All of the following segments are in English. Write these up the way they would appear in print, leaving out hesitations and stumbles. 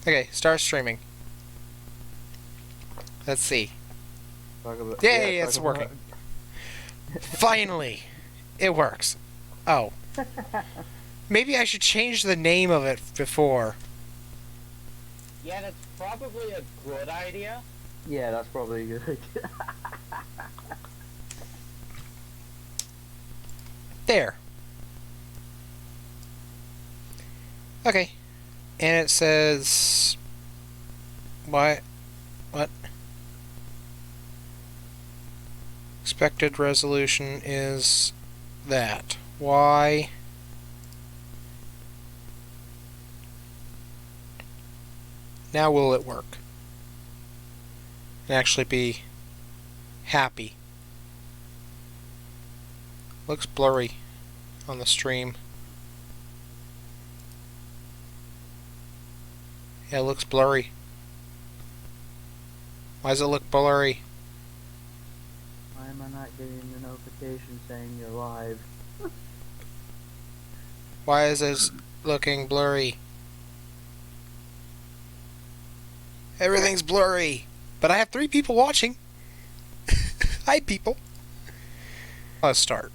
Okay, start streaming. Let's see. Yay, it's working. Finally! It works. Oh. Maybe I should change the name of it before. Yeah, that's probably a good idea. Yeah, that's probably a good idea. There. Okay. And it says... What? Expected resolution is that. Why? Now will it work? And actually be happy. Looks blurry on the stream. Yeah, it looks blurry. Why does it look blurry? Why am I not getting the notification saying you're live? Why is this looking blurry? Everything's blurry. But I have 3 people watching. Hi, people. Let's start.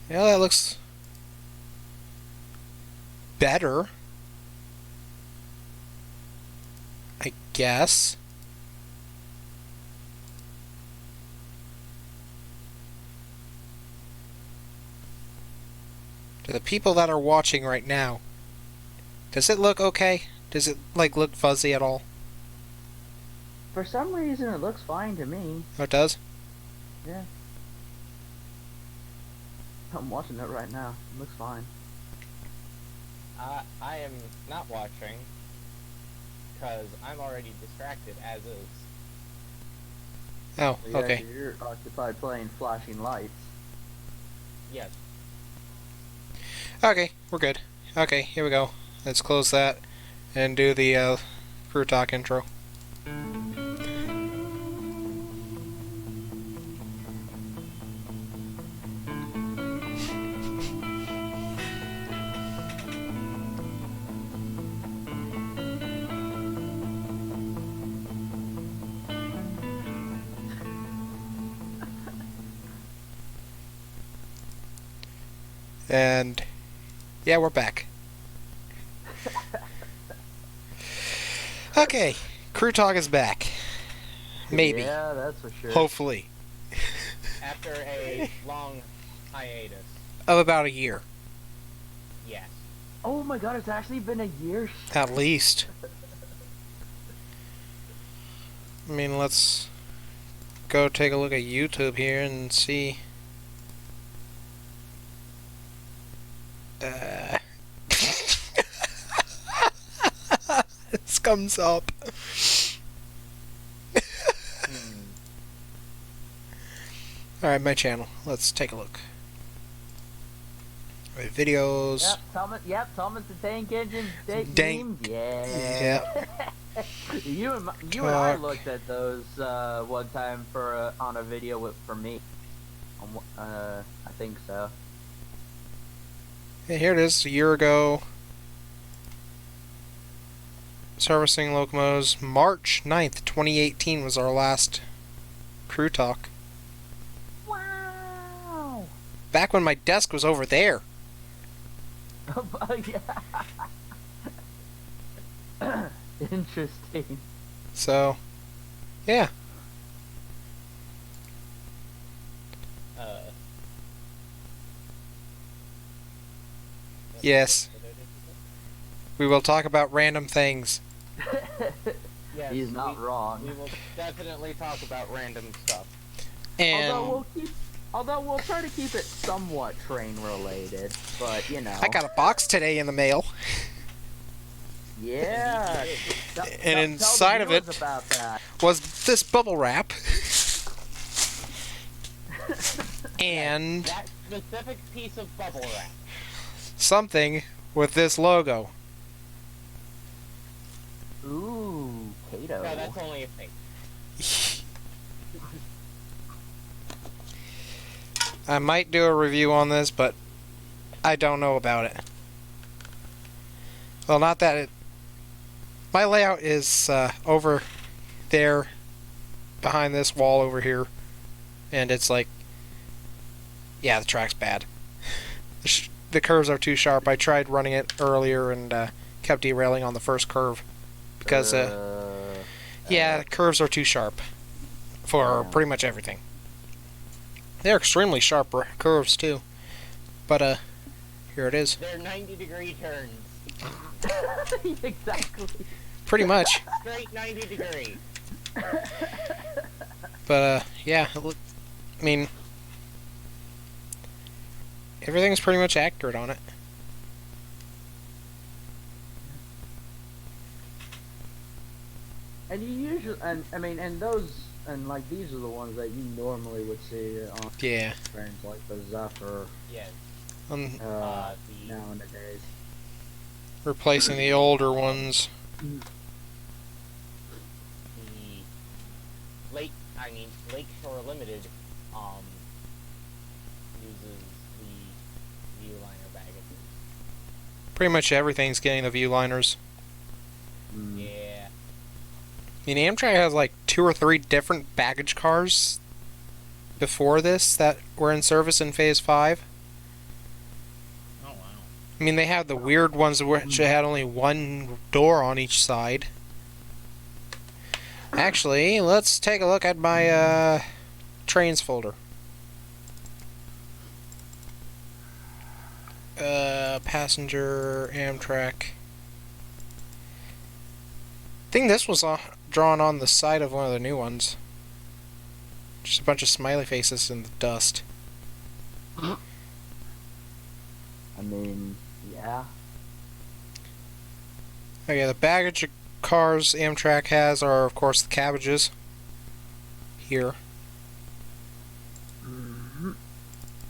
Yeah, that looks better, I guess. To the people that are watching right now, does it look okay? Does it, like, look fuzzy at all? For some reason, it looks fine to me. Oh, it does? Yeah. I'm watching it right now. It looks fine. I am not watching, because I'm already distracted as is. Oh, Yeah, okay. you're occupied playing flashing lights. Yes. Okay, we're good. Okay, here we go. Let's close that and do the crew talk intro. And yeah, we're back. Okay, crew talk is back. Maybe. Yeah, that's for sure. Hopefully. After a long hiatus. Of about a year. Yes. Oh my god, it's actually been a year. At least. I mean, let's go take a look at YouTube here and see. This comes up. Alright, my channel. Let's take a look. Alright, videos. Yep, Thomas the Tank Engine. Dank. Yeah. you and I Talk. looked at those one time for on a video for me. I think so. Yeah, here it is, a year ago. Servicing locomotives. March 9th, 2018 was our last crew talk. Wow. Back when my desk was over there. Interesting. So, yeah. Yes. We will talk about random things. Yes, He's not wrong. We will definitely talk about random stuff. And Although we'll try to keep it somewhat train related, but you know. I got a box today in the mail. Yeah. And inside of it about that. was this bubble wrap. And That specific piece of bubble wrap. something with this logo. Ooh, Kato. No, that's only a fake. I might do a review on this, but I don't know about it. Well, not that it... My layout is over there, behind this wall over here. And it's like... Yeah, the track's bad. The curves are too sharp. I tried running it earlier and kept derailing on the first curve. Because, yeah, the curves are too sharp for pretty much everything. They're extremely sharp curves, too. But, here it is. They're 90-degree turns. Exactly. Pretty much. Straight 90 degree. But, yeah, I mean... Everything's pretty much accurate on it. And you usually, and I mean, and those, and like these are the ones that you normally would see on trains like the Zephyr. Yes. Nowadays. Replacing the older ones. The Lakeshore Limited uses the Viewliner baggages. Pretty much everything's getting the Viewliners. Yeah. I mean, Amtrak has like 2 or 3 different baggage cars before this that were in service in Phase 5. Oh, wow. I mean, they have the weird ones which had only one door on each side. Actually, let's take a look at my trains folder. Passenger, Amtrak. I think this was drawn on the side of one of the new ones. Just a bunch of smiley faces in the dust. I mean, yeah. Okay, the baggage cars Amtrak has are, of course, the cabbages. Here.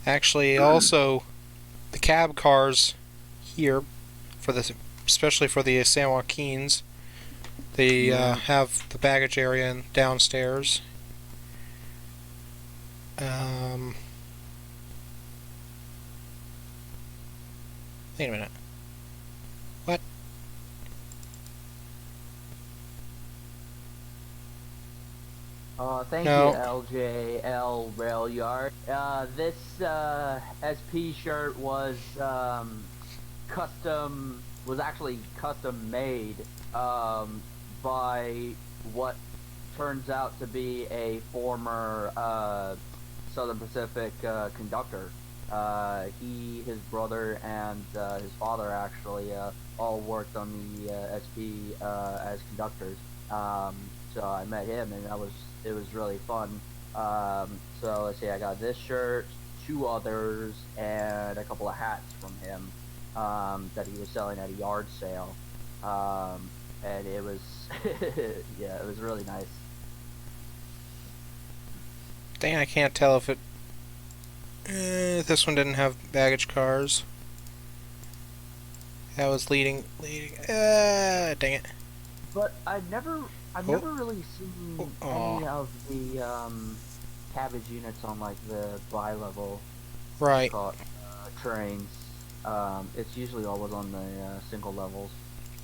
Actually, also, the cab cars here, especially for the San Joaquins, they have the baggage area downstairs. Wait a minute. What? Thank you, LJL Rail Yard. This SP shirt was actually custom made by what turns out to be a former Southern Pacific conductor. His brother, and his father actually all worked on the SP as conductors. So I met him, and it was really fun. So let's see, I got this shirt, 2 others, and a couple of hats from him that he was selling at a yard sale. And it was, yeah, it was really nice. Dang, I can't tell if it... this one didn't have baggage cars. That was leading... dang it. But I've never really seen any of the cabbage units on like the bi-level trains. It's usually always on the single levels.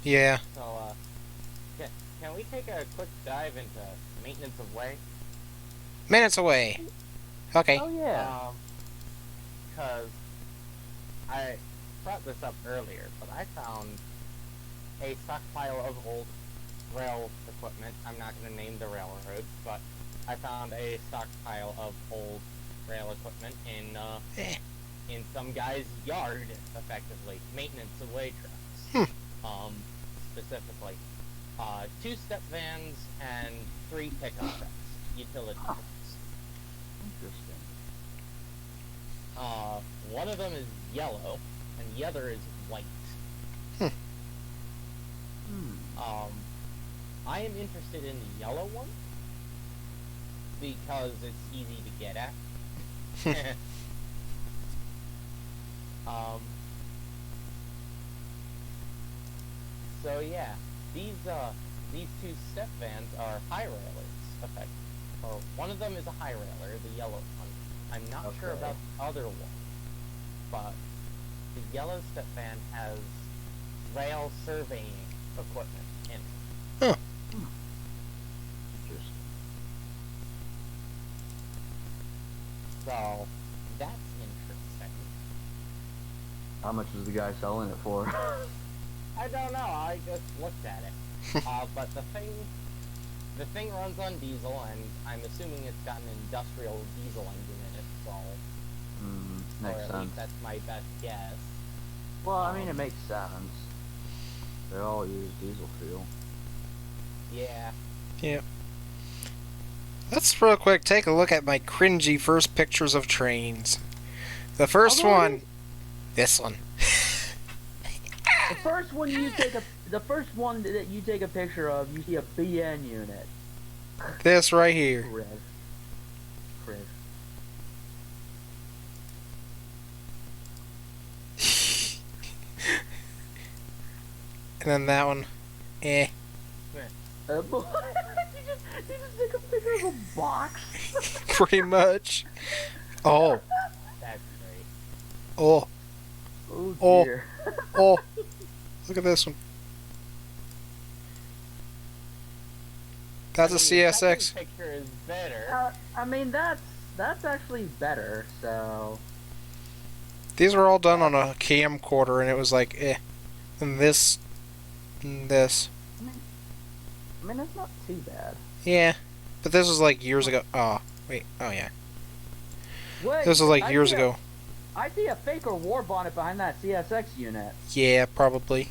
Yeah. So, can we take a quick dive into maintenance of way? Minutes away. Okay. Oh yeah. Because I brought this up earlier, but I found a stockpile of old rail equipment. I'm not going to name the railroad, but I found a stockpile of old rail equipment in some guy's yard, effectively. Maintenance of way trucks. Specifically. 2 step vans and 3 pickup trucks. Utility trucks. Interesting. One of them is yellow, and the other is white. I am interested in the yellow one because it's easy to get at. So yeah, these 2 step vans are high railers, effectively. Or one of them is a high railer, the yellow one, I'm not sure Okay. about the other one, but the yellow step van has rail surveying equipment in it. Huh. Interesting. So that's interesting. How much is the guy selling it for? I don't know. I just looked at it. But the thing runs on diesel, and I'm assuming it's got an industrial diesel engine in it. So, or Makes at sense. least that's my best guess. Well, I mean, it makes sense. They all use diesel fuel. Yeah. Yeah. Let's real quick take a look at my cringy first pictures of trains. The first Although it one, is- this one. The first one that you take a picture of, you see a BN unit. This right here. Chris. And then that one. Eh. You just take a picture of a box. Pretty much. Oh. That's great. Oh. Oh Oh. dear. Oh. Look at this one. That's a I mean, the second CSX. picture is better. I mean, that's actually better. So These were all done on a camcorder, and it was like, eh. And this. And this. I mean, it's not too bad. Yeah. But this was like years ago. Oh. Wait. Oh, yeah. Wait, This was like years ago. I see a faker war bonnet behind that CSX unit. Yeah, probably.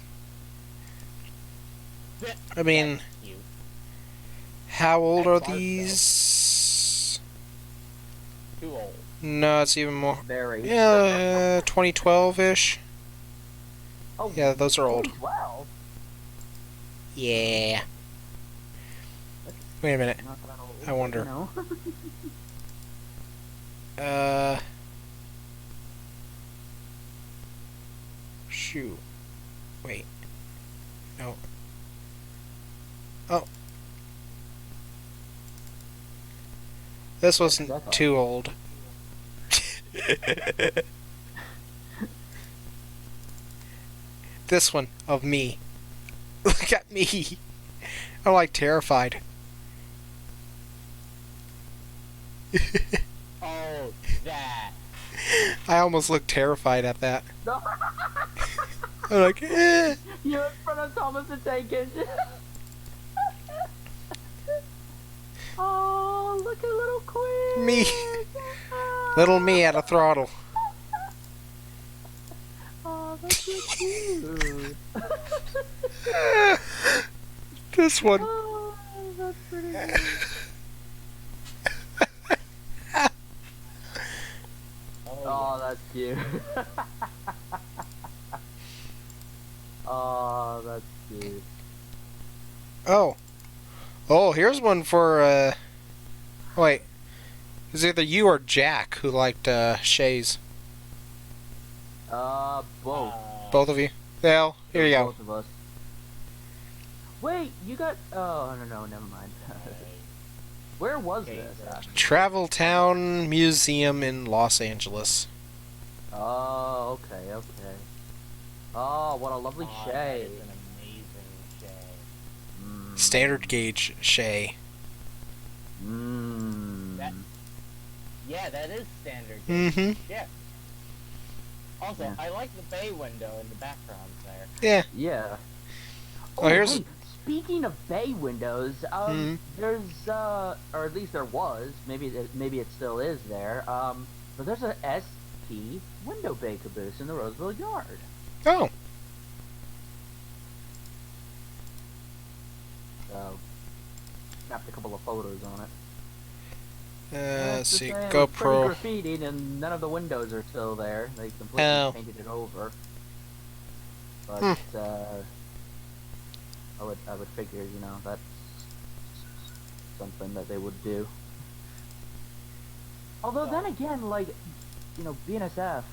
I mean, That's cute. how old are That's hard, though. these? Too old. No, it's even more. Very. Yeah, 2012-ish. Oh, Yeah, those are old. 12. Yeah. Wait a minute. Not that old, I wonder. You know? Shoot. Wait. No. Oh. This wasn't That's all. too old. This one of me. Look at me. I'm like terrified. Oh, that. I almost look terrified at that. No. I'm like, eh. You're in front of Thomas the Tank Engine. Oh, look at little Quinn. Me. Little me at a throttle. Oh, that's so cute. This one. Oh, that's pretty good. Oh, that's cute. Oh, that's cute. Oh. Oh, here's one for, wait. It's either you or Jack who liked, Shays. Both. Both of you? Well, here you go. Both of us. Wait, you got... Oh, no, never mind. Where was this, actually? Travel Town Museum in Los Angeles. Oh, okay. Oh, what a lovely That shade. is an amazing shade. Standard gauge Shay. That- Yeah, that is standard. Mm-hmm. Yeah. Also, Yeah. I like the bay window in the background there. Yeah. Yeah. Oh, here's- hey, speaking of bay windows, there's or at least there was, maybe it still is there. But there's a SP window bay caboose in the Roseville yard. Oh. So, snapped a couple of photos on it. Let's to see. say it was pretty GoPro. graffitied, and none of the windows are still there. They completely Oh. painted it over. But I would figure, you know, that's something that they would do. Although then again, like, you know, BNSF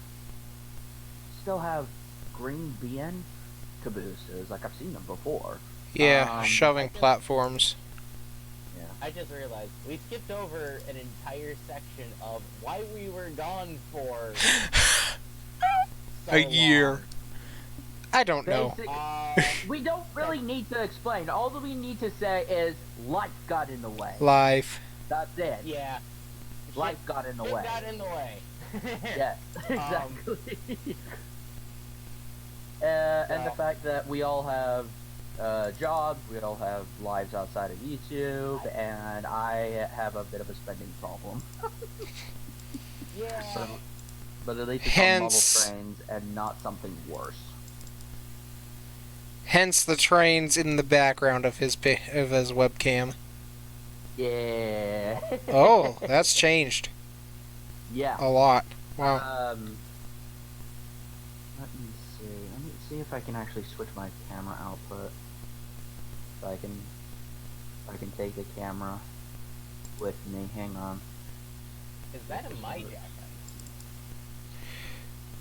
still have green BN cabooses. Like, I've seen them before. Yeah, I shoving just- platforms. Yeah. I just realized we skipped over an entire section of why we were gone for so A year. long. I don't know. We don't really need to explain. All that we need to say is life got in the way. Life. That's it. Yeah. Life got in the Shit way. got in the way. Yes, exactly. And the fact that we all have jobs, we all have lives outside of YouTube, and I have a bit of a spending problem. Yeah. But at least it's on mobile trains and not something worse. Hence the trains in the background of his webcam. Yeah. Oh, that's changed. Yeah. A lot. Wow. Let me see. Let me see if I can actually switch my camera output. So I can take the camera with me. Hang on. Is that a my jack?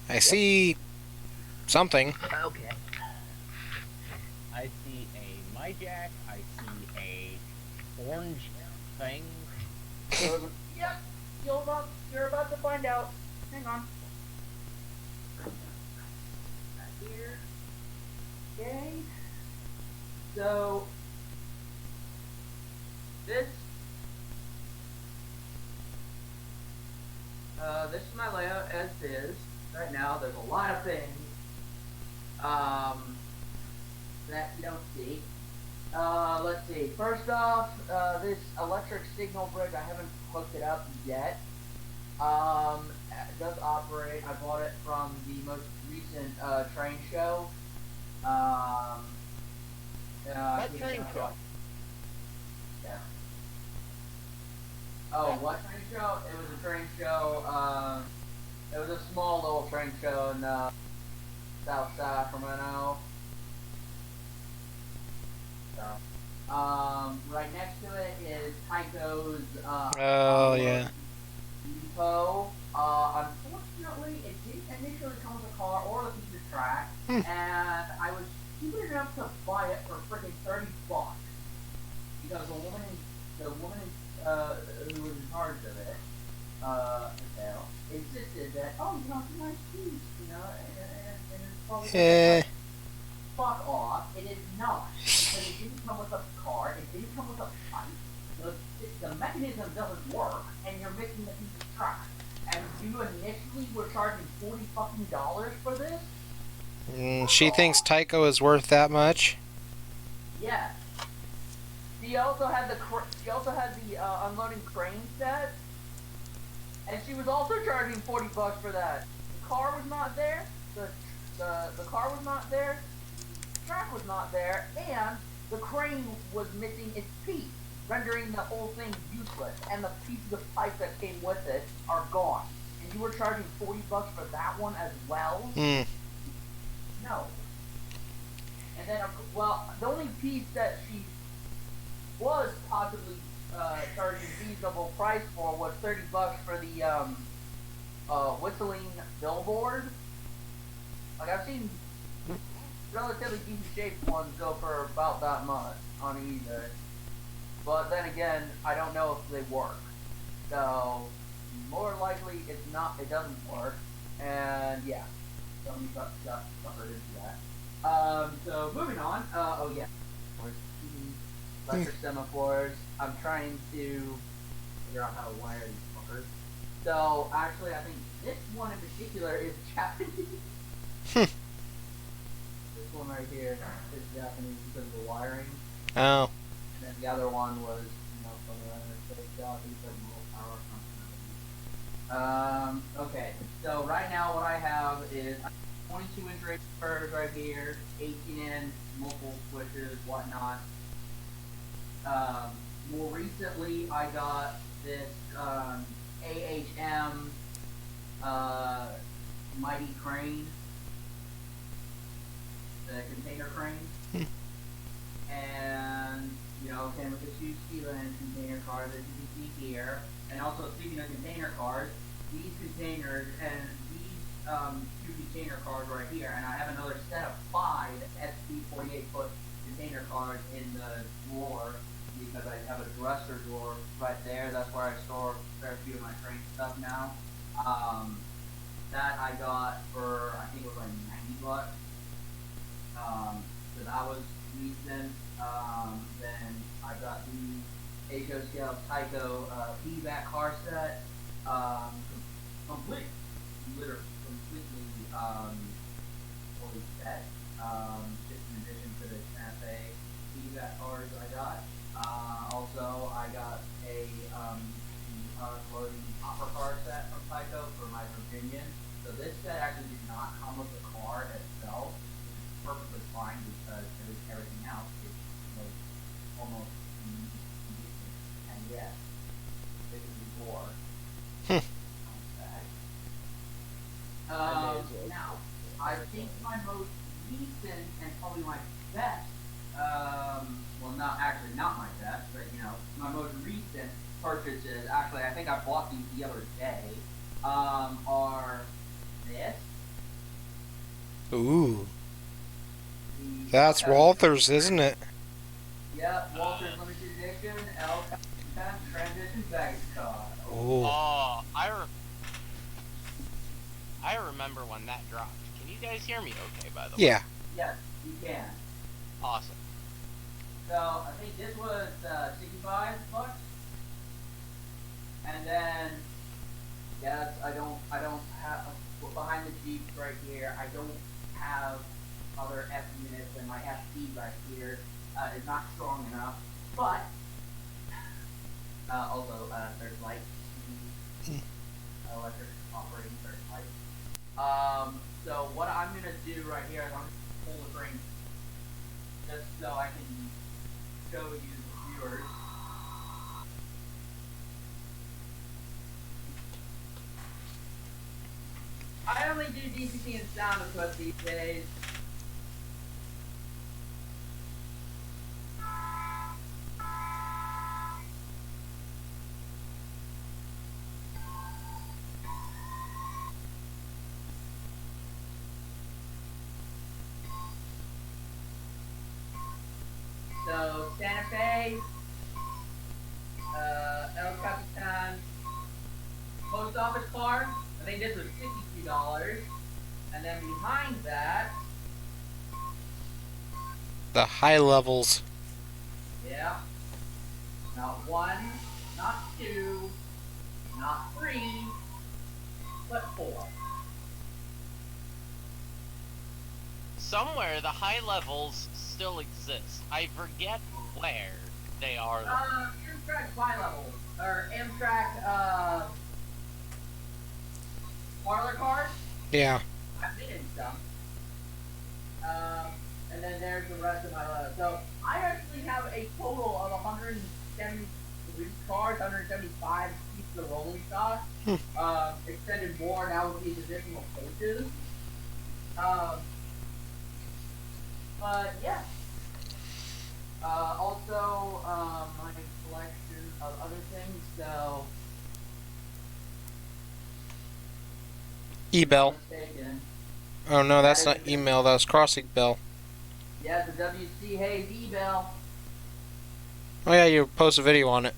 I see something. Okay. I see a my jack. I see a orange thing. Yep. You're about to find out. Hang on. Here. Okay. So this this is my layout as is. Right now there's a lot of things that you don't see. Let's see. First off, this electric signal bridge, I haven't hooked it up yet. It does operate. I bought it from the most recent train show. What train show? Yeah. Oh, what train show? It was a train show. It was a small little train show in South Sacramento. So, right next to it is Tycho's Oh, yeah. depot. Unfortunately, it didn't initially come with a car or a piece of track, and I was stupid enough to buy it for freaking $30 because the woman who was in charge of it, insisted that, oh, you know, it's a nice piece, you know, and it's probably fuck off. It is not. Because it didn't come with a car, it didn't come with a pipe, the mechanism doesn't work, and you're missing a piece of track. And you initially were charging $40 fucking for this? She thinks Tycho is worth that much? Yeah. She also had the unloading crane set, and she was also charging $40 for that. The car was not there. The car was not there. The track was not there, and the crane was missing its piece, rendering the whole thing useless. And the pieces of pipe that came with it are gone. And you were charging $40 for that one as well? No. And then, well, the only piece that she was possibly charging reasonable price for was $30 for the whistling billboard. Like, I've seen relatively decent shaped ones go for about that much on eBay. But then again, I don't know if they work. So more likely it's not. It doesn't work. And yeah, somebody got suffered into that. So moving on. Oh yeah, electric semaphores. I'm trying to figure out how to wire these fuckers. So actually, I think this one in particular is Japanese. This one right here is Japanese because of the wiring. Oh. And then the other one was, you know, from the States, Japanese, like power company. Okay, so right now what I have is 22-inch radiators right here, 18-inch, multiple switches, whatnot. More recently, I got this AHM Mighty Crane, the container crane, and you know, came with the two Steeland container cars that you can see here. And also, speaking of container cars, these containers and these two container cars right here, and I have another set of 5 SP 48-foot container cars in the drawer, the because I have a dresser drawer right there. That's where I store a fair few of my train stuff now. That I got for, I think it was like $90. So that was decent. Then I got the HO Scale Tyco PVAC car set. Complete, literally completely fully set. Just in addition to the Santa Fe PVAC cars I got. Also, I got a loading hopper car set from Tyco for my Virginian. So this set actually did not come with the car itself, which is perfectly fine because everything else is like almost decent. And yes, it is more. Now, I think my most recent and probably my best, well, not my best, but my most recent purchases, actually, I think I bought these the other day, are this. Ooh. That's Walther's, isn't it? Yeah, Walther's Limited Edition, L10 Transition Baggage Car. Ooh. Oh, I remember when that dropped. Can you guys hear me okay, by the way? Yeah. Yes, you can. Awesome. So, I think this was $65. And then, yes, I don't have, behind the Jeep right here, I don't have other F units, and my FT right here is not strong enough. But, also, there's lights, electric operating lights. So what I'm gonna do right here is I'm gonna pull the string just so I can show you the viewers. I only do DCT and sound equip these days. So Santa Fe, El Capitan, post office car. I think this was $62, and then behind that, The high levels. yeah, not one, not two, not three, but four. Somewhere the high levels still exist. I forget where they are. Amtrak high levels, or Amtrak, parlor cars. Yeah. I've been in some. And then there's the rest of my list. So I actually have a total of 173 cars, 175 pieces of rolling stock. Extended more now with these additional coaches. But yeah. Also, my collection of other things. So. E-Bell. Oh no, that's not email, that was Crossing Bell. Yeah, the WC Hayes E-Bell. Oh yeah, you posted a video on it.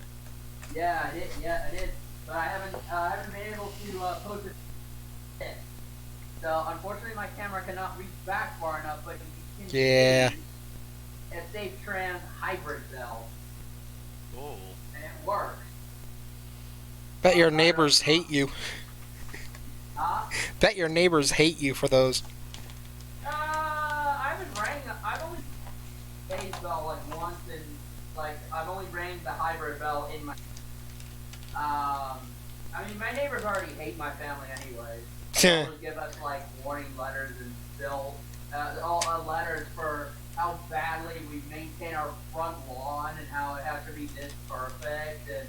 Yeah, I did. Yeah, I did. But I haven't been able to post it. So unfortunately, my camera cannot reach back far enough. But you can see a Safe Trans hybrid bell. Oh. And it works. Bet your neighbors hate you. Huh? Bet your neighbors hate you for those. I've only Hayes bell like once, and like I've only rang the hybrid bell in my. I mean, my neighbors already hate my family anyway. They always give us like warning letters and bill, letters for how badly we maintain our front lawn and how it has to be this perfect, and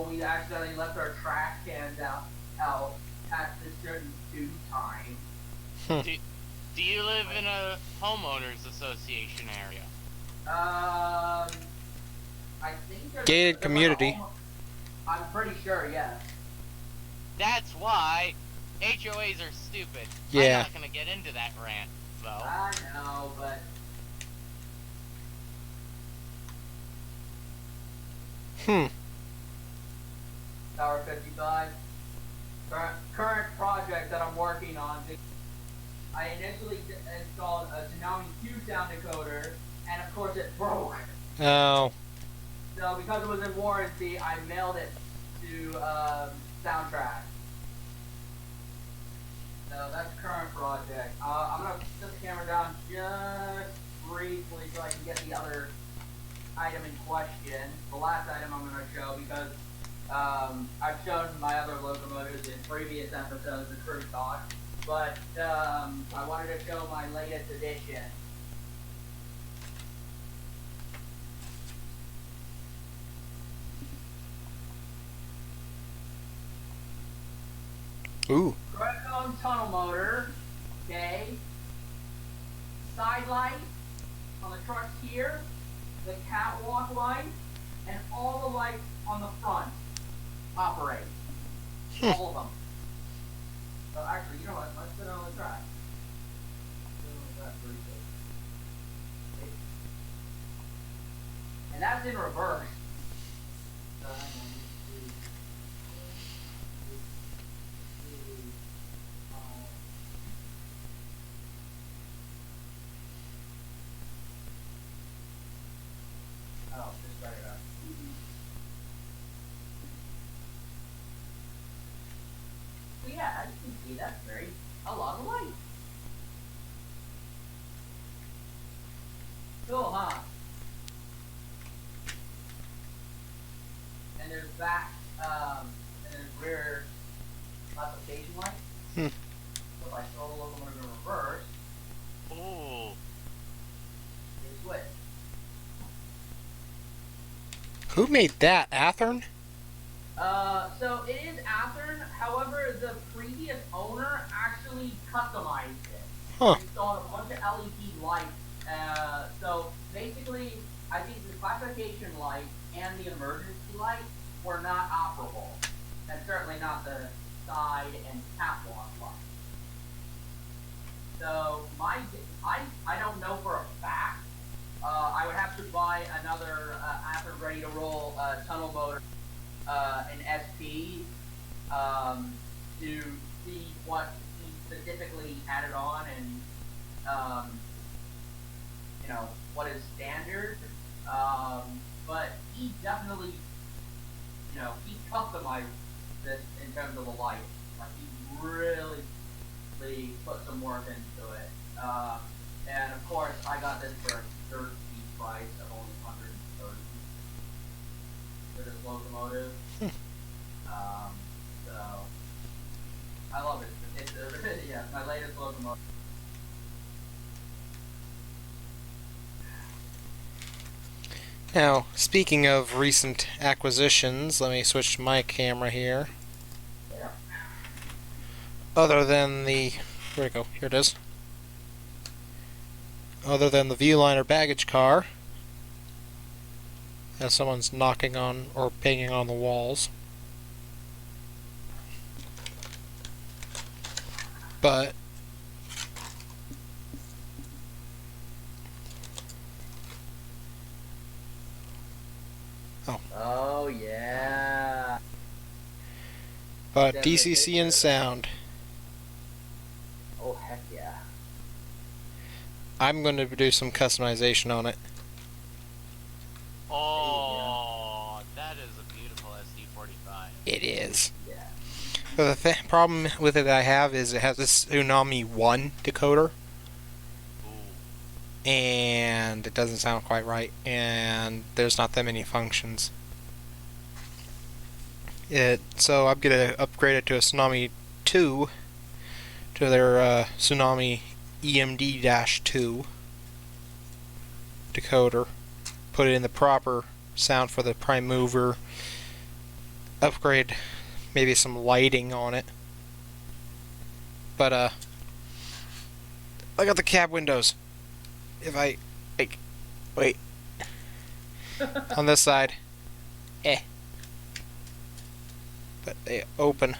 we accidentally left our trash cans out at this certain due time. Do you live in a homeowners association area? I think there's Gated community. I'm pretty sure, yes. That's why HOAs are stupid. Yeah. I'm not gonna get into that rant, though. I know, but Hmm. Tower 55. Current project that I'm working on. I initially installed a Tsunami Q sound decoder, and of course it broke. Oh. So because it was in warranty, I mailed it to Soundtrack. So that's the current project. I'm gonna set the camera down just briefly so I can get the other item in question. The last item I'm gonna show because I've shown my other locomotives in previous episodes of Crew Talk, but I wanted to show my latest edition. Ooh. Redcone tunnel motor, okay. Side light on the trucks here, the catwalk light, and all the lights on the front operate. All of them. So actually, you know what? Let's put it on the track. And that's in reverse. So hang on, oh, just start it up. So yeah, as you can see, that's a lot of light. Cool, huh? And there's back, and there's rear classification light. Hmm. So if I throw the locomotive in reverse, Ooh. they switch. Who made that? Athern? So it is Athern, however, the previous owner actually customized it. Huh. Installed a bunch of LED lights. So basically, I think the classification light and the emergency light were not operable. And certainly not the side and catwalk light. So I don't know for a fact. I would have to buy another Athern ready to roll tunnel motor, an SP, to see what he specifically added on and you know what is standard. But he definitely, you know, he customized this in terms of the light. Like he really put some work into it. And of course, I got this for a third piece price of only 130 for this locomotive. So I love it. It's yeah, my latest locomotive. Now, speaking of recent acquisitions, let me switch to my camera here. Yeah. Other than the... Where'd it go? Here it is. Other than the Viewliner baggage car, as someone's knocking on or banging on the walls. But Oh yeah. but DCC and sound. Oh heck yeah. I'm going to do some customization on it. Oh, that is a beautiful SD45. It is. Yeah. But the problem with it that I have is it has this Tsunami 1 decoder, Ooh. and it doesn't sound quite right, and there's not that many functions. So I'm going to upgrade it to a Tsunami 2, to their Tsunami EMD-2 decoder, put it in the proper sound for the prime mover, upgrade maybe some lighting on it. But look at the cab windows. If I wait on this side, but they open.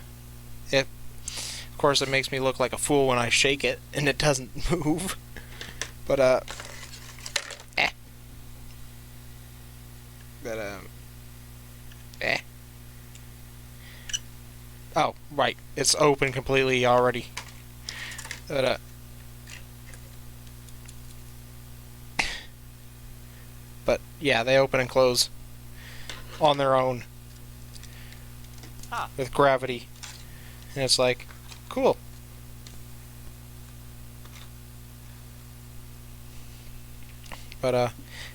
Of course, it makes me look like a fool when I shake it and it doesn't move. But But Eh. Oh, right. It's open completely already. But, yeah, they open and close on their own. Huh. With gravity. And it's like, cool. But,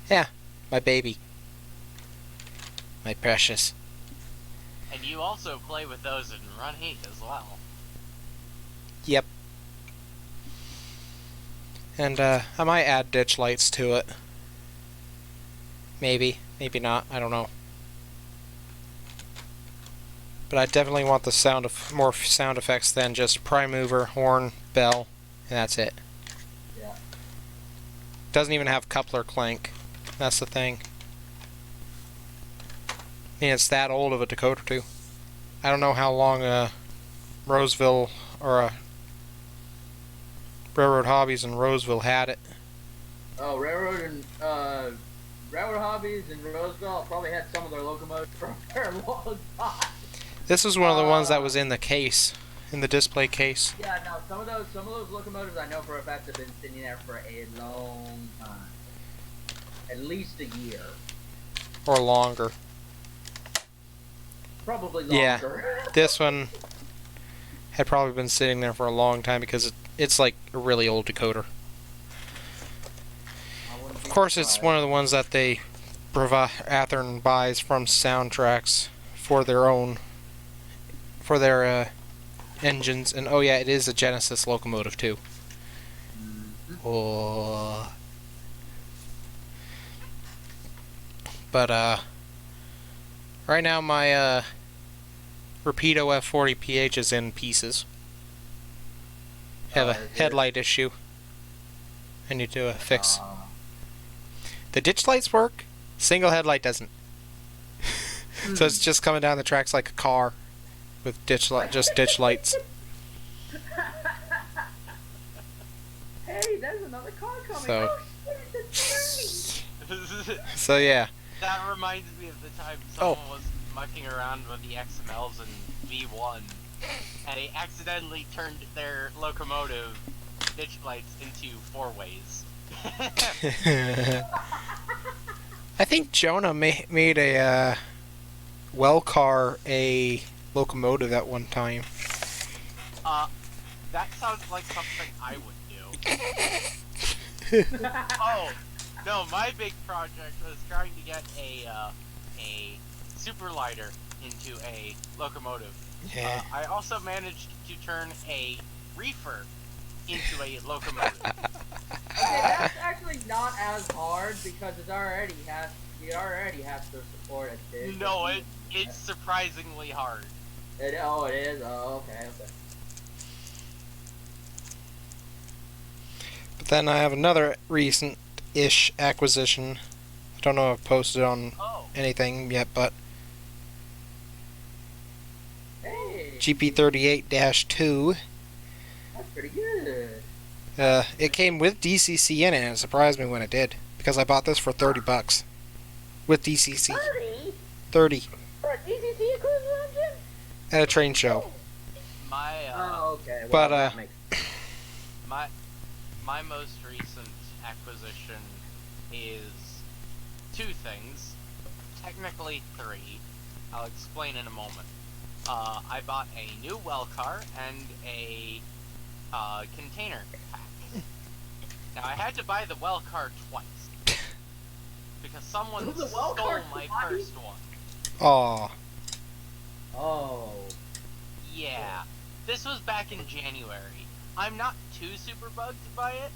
yeah, my baby. My precious. And you also play with those in Run Heat as well. Yep. And, I might add ditch lights to it. Maybe. Maybe not. I don't know. But I definitely want the more sound effects than just prime mover, horn, bell, and that's it. Yeah. Doesn't even have coupler clank. That's the thing. I mean, it's that old of a decoder too. I don't know how long Roseville or Railroad Hobbies in Roseville had it. Oh, Railroad Hobbies in Roseville probably had some of their locomotives for a very long time. This was one of the ones that was in the case, in the display case. Yeah, no, some of those locomotives I know for a fact have been sitting there for a long time. At least a year. Or longer. Probably longer. Yeah. This one had probably been sitting there for a long time because it's like a really old decoder. Of course, it's one of the ones that they provide. Athearn buys from Soundtracks for their own, for their engines. And oh yeah, it is a Genesis locomotive too. Oh. But right now my Rapido F40PH is in pieces. Have a headlight issue. I need to fix. The ditch lights work. Single headlight doesn't. So it's just coming down the tracks like a car with just ditch lights. Hey, there's another car coming. So- Oh shit, it's a train. So yeah. That reminds me of the time someone was mucking around with the XMLs in V1, and they accidentally turned their locomotive ditch lights into four-ways. I think Jonah made a well car a locomotive at one time. That sounds like something I would do. Oh, no, my big project was trying to get a super lighter into a locomotive. Yeah. I also managed to turn a reefer into a locomotive. Okay, that's actually not as hard because it already has to support a dish. No, it's surprisingly hard. It is? Oh, okay. But then I have another recent-ish acquisition. I don't know if I've posted on Oh, anything yet, but Hey, GP38-2. that's pretty good. It came with DCC in it, and it surprised me when it did, because I bought this for $30 with DCC. 30? 30 For a DCC equivalent engine? at a train show. my Oh, okay. Well, But, that makes my most recent acquisition is two things. Technically three. I'll explain in a moment. I bought a new well car and a container pack. Now I had to buy the well car twice because someone The well stole car my twice? first one. Aw. Oh. Yeah, this was back in January. I'm not too super bugged by it.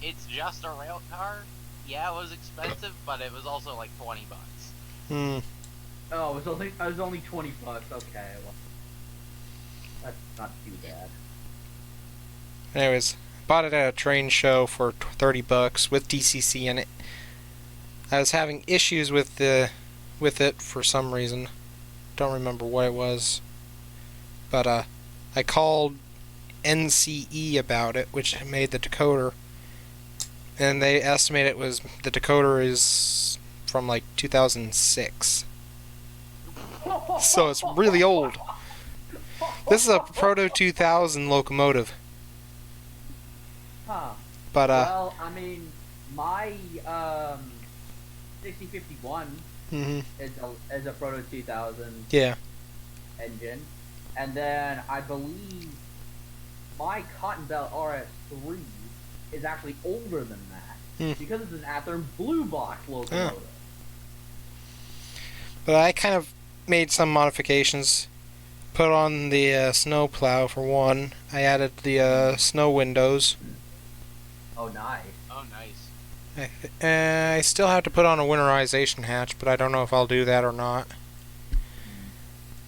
It's just a rail car. Yeah, it was expensive, but it was also like $20. Hmm. Oh, it was only $20. Okay, well, that's not too bad. Anyways, bought it at a train show for $30 with DCC in it. I was having issues with it for some reason. Don't remember what it was. But I called NCE about it, which made the decoder, and they estimate the decoder is from like 2006. So it's really old. This is a Proto 2000 locomotive. Huh. But, Well, I mean, my 6051 mhm, is a Proto 2000 yeah. engine, and then I believe my Cotton Belt RS3 is actually older than that Hmm. because it's an Athearn Blue Box locomotive. But I kind of made some modifications. Put on the snow plow for one. I added the snow windows. Oh, nice. Oh, nice. I still have to put on a winterization hatch, but I don't know if I'll do that or not.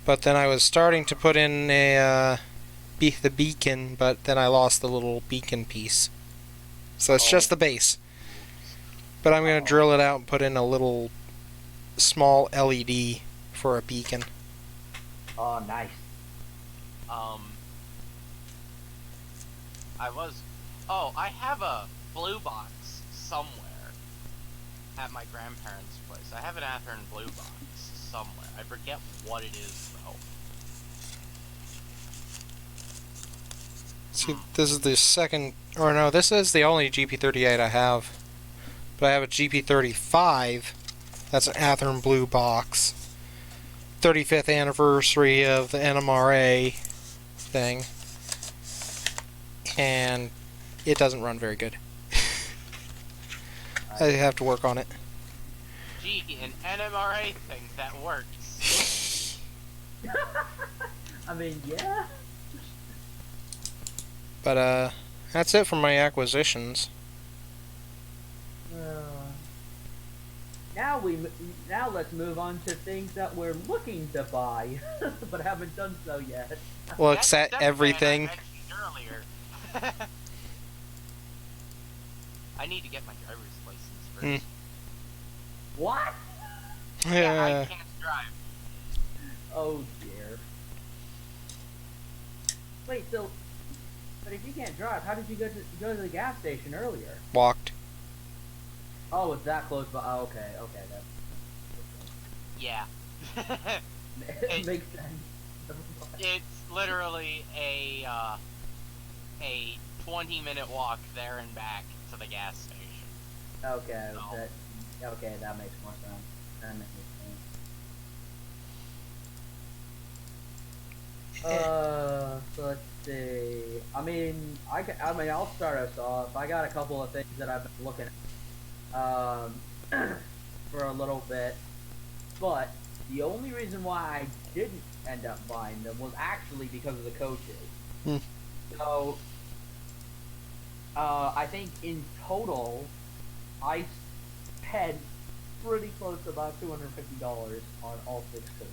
But then I was starting to put in the beacon, but then I lost the little beacon piece. So it's just the base. But I'm going to drill it out and put in a little small LED for a beacon. Oh, nice. I have a blue box somewhere at my grandparents' place. I have an Athearn blue box somewhere. I forget what it is, though. See, this is the second, or no, this is the only GP38 I have. But I have a GP35. That's an Athearn blue box. 35th anniversary of the NMRA thing. And it doesn't run very good. I have to work on it. Gee, an NMRA thing that works. I mean, yeah. But, that's it for my acquisitions. Now let's move on to things that we're looking to buy, but haven't done so yet. Well, That's except the everything. I mentioned earlier. I need to get my driver's license first. What? Yeah, I Yeah. can't drive. Oh dear. Wait, so, but if you can't drive, how did you go to the gas station earlier? Walked. Oh, it's that close, but oh, okay, that Yeah. it makes sense. It's literally a 20-minute walk there and back to the gas station. Okay, No. that makes more sense. That makes sense. So let's see. I mean, I'll start us off. I got a couple of things that I've been looking at for a little bit, but the only reason why I didn't end up buying them was actually because of the coaches. So, I think in total, I spent pretty close to about $250 on all 6 coaches.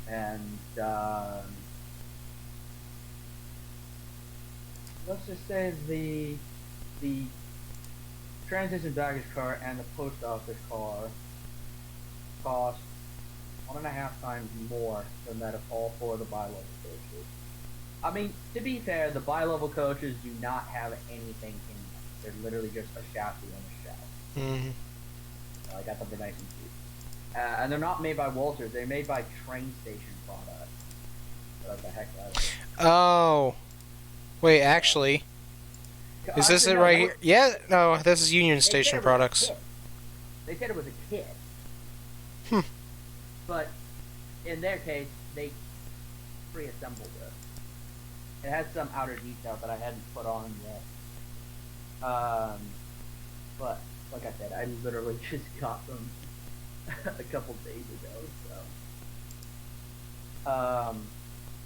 Yeah. And, let's just say the transition baggage car and the post office car cost 1.5 times more than that of all 4 of the bi-level coaches. I mean, to be fair, the bi-level coaches do not have anything in them. They're literally just a chassis and a shell. I got them for nice and cheap. And they're not made by Walters. They're made by Train Station products. What the heck that is. Oh. Wait, actually. Is this it right here? Yeah, no, this is Union Station products. They said it was a kit. But in their case, they pre-assembled it. It has some outer detail that I hadn't put on yet. But like I said, I literally just got them a couple days ago. So,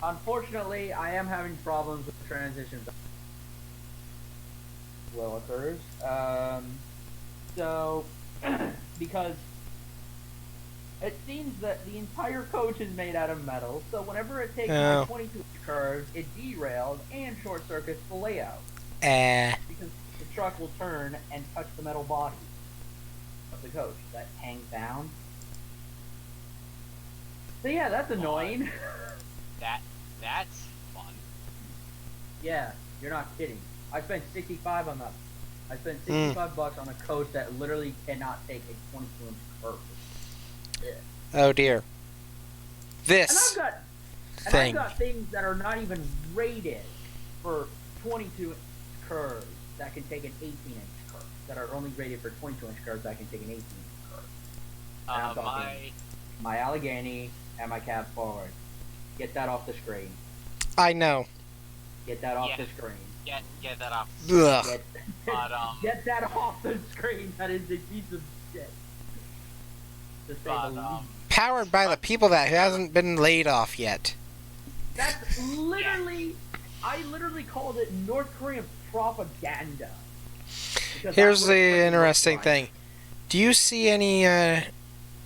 unfortunately, I am having problems with the transitions. Will occurs. So, because it seems that the entire coach is made out of metal, so whenever it takes my 22-inch curves, it derails and short circuits the layout. Because the truck will turn and touch the metal body of the coach that hangs down. So yeah, that's annoying. That's fun. Yeah, you're not kidding. I spent $65 on that I spent 65 bucks on a coach that literally cannot take a 22-inch curve. Oh dear. And This I've thing. got things that are not even rated for 22-inch curves that can take an 18-inch curve. That are only rated for 22-inch curves that can take an 18-inch curve. And I'm talking my Allegheny and my cab forward. Get that off the screen. I know. Get that off the screen. Get that off. Ugh. Get that off the screen. That is a piece of shit. To say the least. Powered by the people that hasn't been laid off yet. That's literally, I literally called it North Korean propaganda. Here's the interesting thing. Do you see any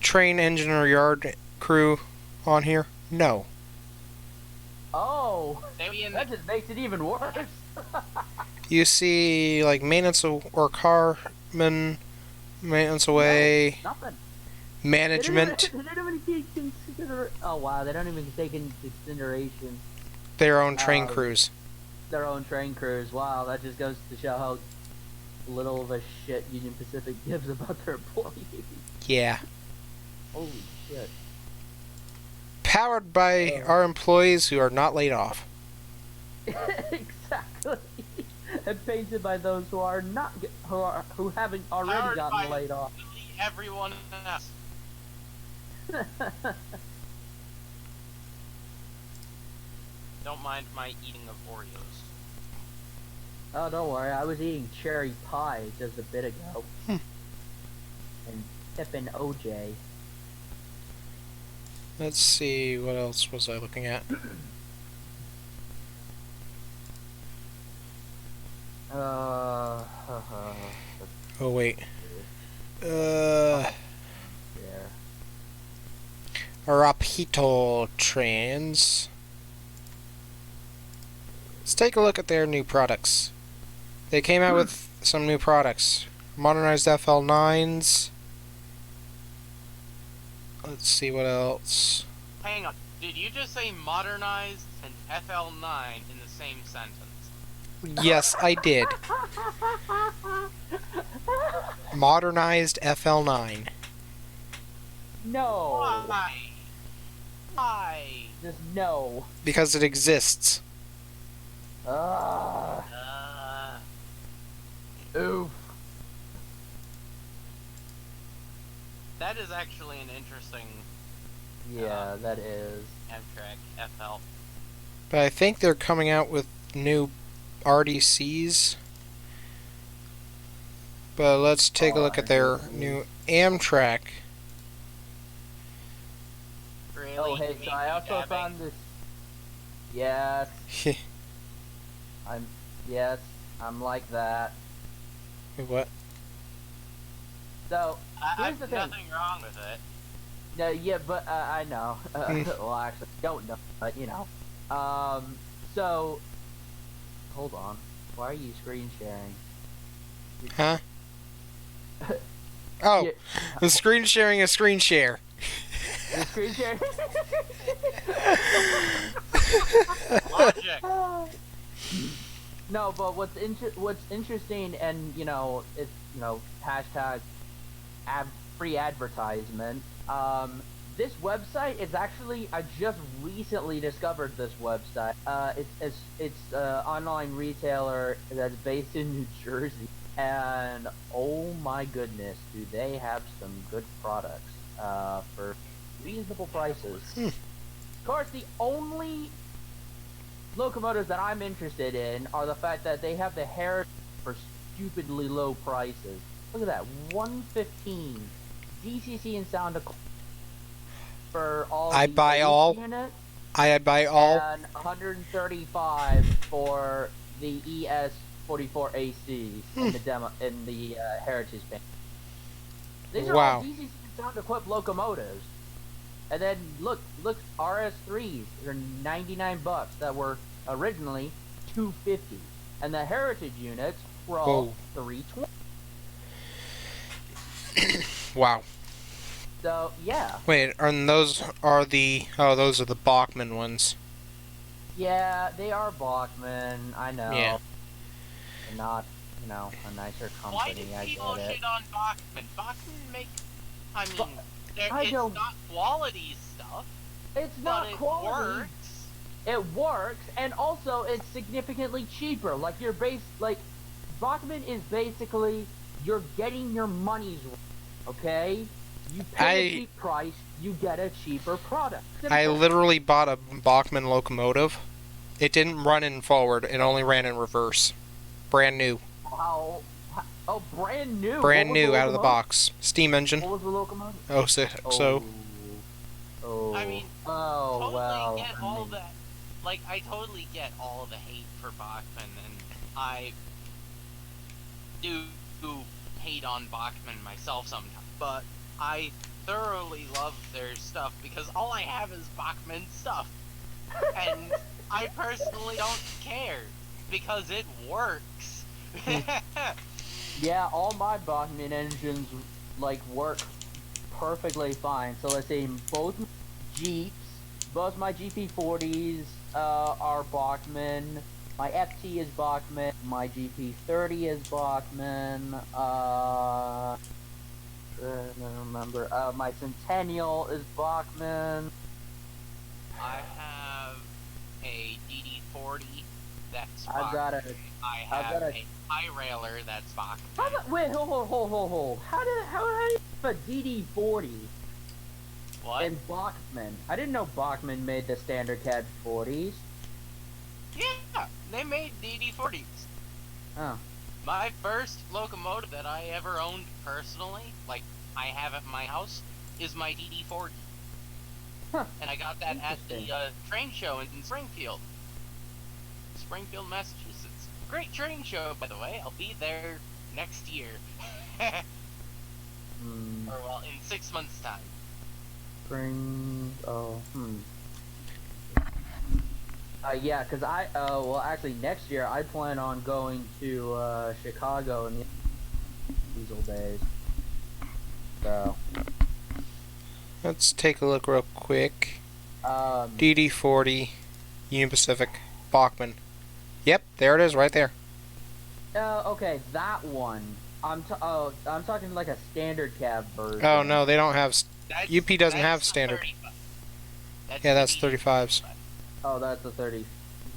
train engine or yard crew on here? No. Oh, That just makes it even worse. You see like maintenance or carman, maintenance away, No, nothing. management, They don't even take consideration. Oh wow, they don't even take into consideration their own train crews. their own train crews. Wow, that just goes to show how little of a shit Union Pacific gives about their employees. Yeah. Holy shit. Powered by our employees who are not laid off. Exactly. And painted by those who are not who haven't already Powered gotten by laid off. everyone else. Don't mind my eating of Oreos. Oh, don't worry. I was eating cherry pie just a bit ago. And tipping OJ. Let's see, what else was I looking at? Oh wait. Yeah. Rapito trains. Let's take a look at their new products. They came out with some new products. Modernized FL9s. Let's see what else. Hang on. Did you just say modernized and FL9 in the same sentence? Yes, I did. Modernized FL9. No. Why? Just no. Because it exists. Ugh. Oof. That is actually an interesting Yeah, that is. Amtrak FL. But I think they're coming out with new RDCs. But let's take a look at their new Amtrak. Really? Oh, hey, so I also found this. Yes, I'm like that. What? So, here's I've the thing. nothing wrong with it. No, yeah, but I know. Well, actually, don't know, but you know. So, hold on. Why are you screen sharing? Huh? Oh, Yeah. the screen sharing a screen share. The screen sharing. Logic. No, but what's interesting, and you know, it's hashtag free advertisement. This website is actually, I just recently discovered this website. It's an online retailer that's based in New Jersey, and oh my goodness, do they have some good products for reasonable prices. Of course, the only locomotives that I'm interested in are the fact that they have the heritage for stupidly low prices. Look at that, 115 DCC and sound for all. I buy all. Units, I buy all. and 135 for the ES44 AC in the demo in the heritage band. These are all DCC and sound equipped locomotives. And then look, RS3s are 99 bucks that were originally 250, and the heritage units were all 320. Wow. So yeah. Wait, and those are those are the Bachmann ones. Yeah, they are Bachmann. I know. Yeah. They're not a nicer Why company. do I people get it. shit on Bachman? Bachman make, I mean, But I it's don't- not quality stuff, It's but not it quality. works. It works, and also it's significantly cheaper. Like Bachman is basically you're getting your money's worth. Okay, you pay a cheap price, you get a cheaper product. I Simple. literally bought a Bachmann locomotive. It didn't run in forward, it only ran in reverse. Brand new. How? Oh, brand new. Brand What was new out of the locomotive? box. Steam engine. What was the locomotive? Oh, so Oh. I mean, Oh totally well. get I all mean, that. Like, I totally get all the hate for Bachman, and I do hate on Bachman myself sometimes. But I thoroughly love their stuff because all I have is Bachman stuff. And I personally don't care because it works. Yeah, all my Bachman engines like work perfectly fine. So let's say both Jeeps, both my GP40s are Bachman. My FT is Bachman. My GP30 is Bachman. I don't remember. My Centennial is Bachman. I have a DD40 that's I've Bachman. got a. I I've have got a high railer that's Bachman. Wait, hold. How do you have a DD40 What? and Bachman? I didn't know Bachman made the standard cab 40s. Yeah, they made DD40s. Oh. My first locomotive that I ever owned personally, like I have at my house, is my DD40. Huh. And I got that at the Interesting. train show in Springfield, Massachusetts. Great train show, by the way. I'll be there next year. Hmm. Or, well, in 6 months' time. Spring. Oh. Yeah, cause well, actually, next year I plan on going to Chicago in the diesel days. So. let's take a look real quick. Um. DD40, Union Pacific, Bachmann. Yep, there it is, right there. Okay, that one. I'm talking like a standard cab version. Oh no, they don't have. UP doesn't have the standard. 35. Yeah, that's the 35s. Oh, that's the 30.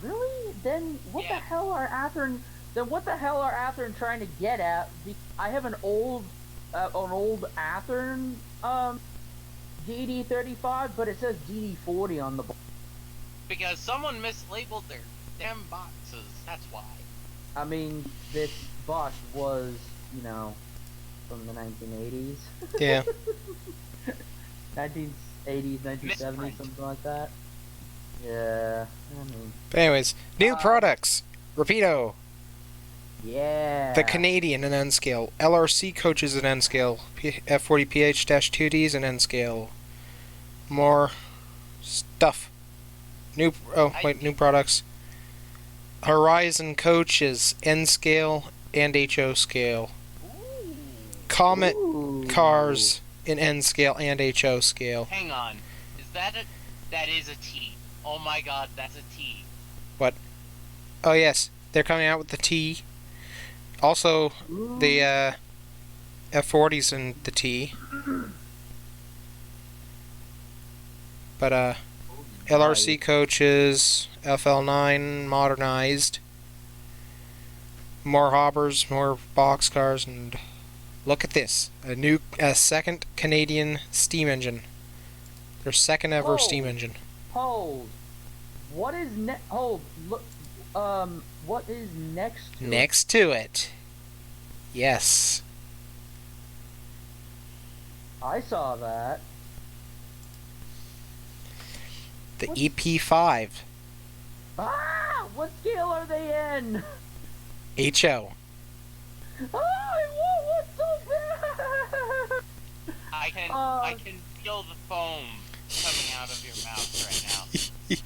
Really? Then what the Yeah. hell are Athearn? Then what the hell are Athearn trying to get at? I have an old Athearn DD35, but it says DD40 on the. Because someone mislabeled their damn boxes. That's why. I mean, this box was, from the 1980s. Yeah. 1980s, 1970s, Misprint. something like that. Yeah, I mean, But anyways, new products. Rapido, yeah. the Canadian in N scale. LRC coaches in N scale. F40PH-2Ds in N scale. More stuff. New products. Horizon coaches N scale and HO scale. Ooh. Comet Ooh. cars in N scale and HO scale. Hang on. That is a T. Oh my god, that's a T. Oh yes, they're coming out with the T. Also, Ooh. the F40s in the T. But LRC coaches, FL9 modernized. More hoppers, more boxcars, and look at this. A second Canadian steam engine. Their second ever Oh. steam engine. Hold. What is Hold. Look. What is next to it? Next to it. Yes. I saw that. The What? EP5. Ah! What scale are they in? HO. Oh, what's so bad? I can feel the foam coming out of your mouth right now.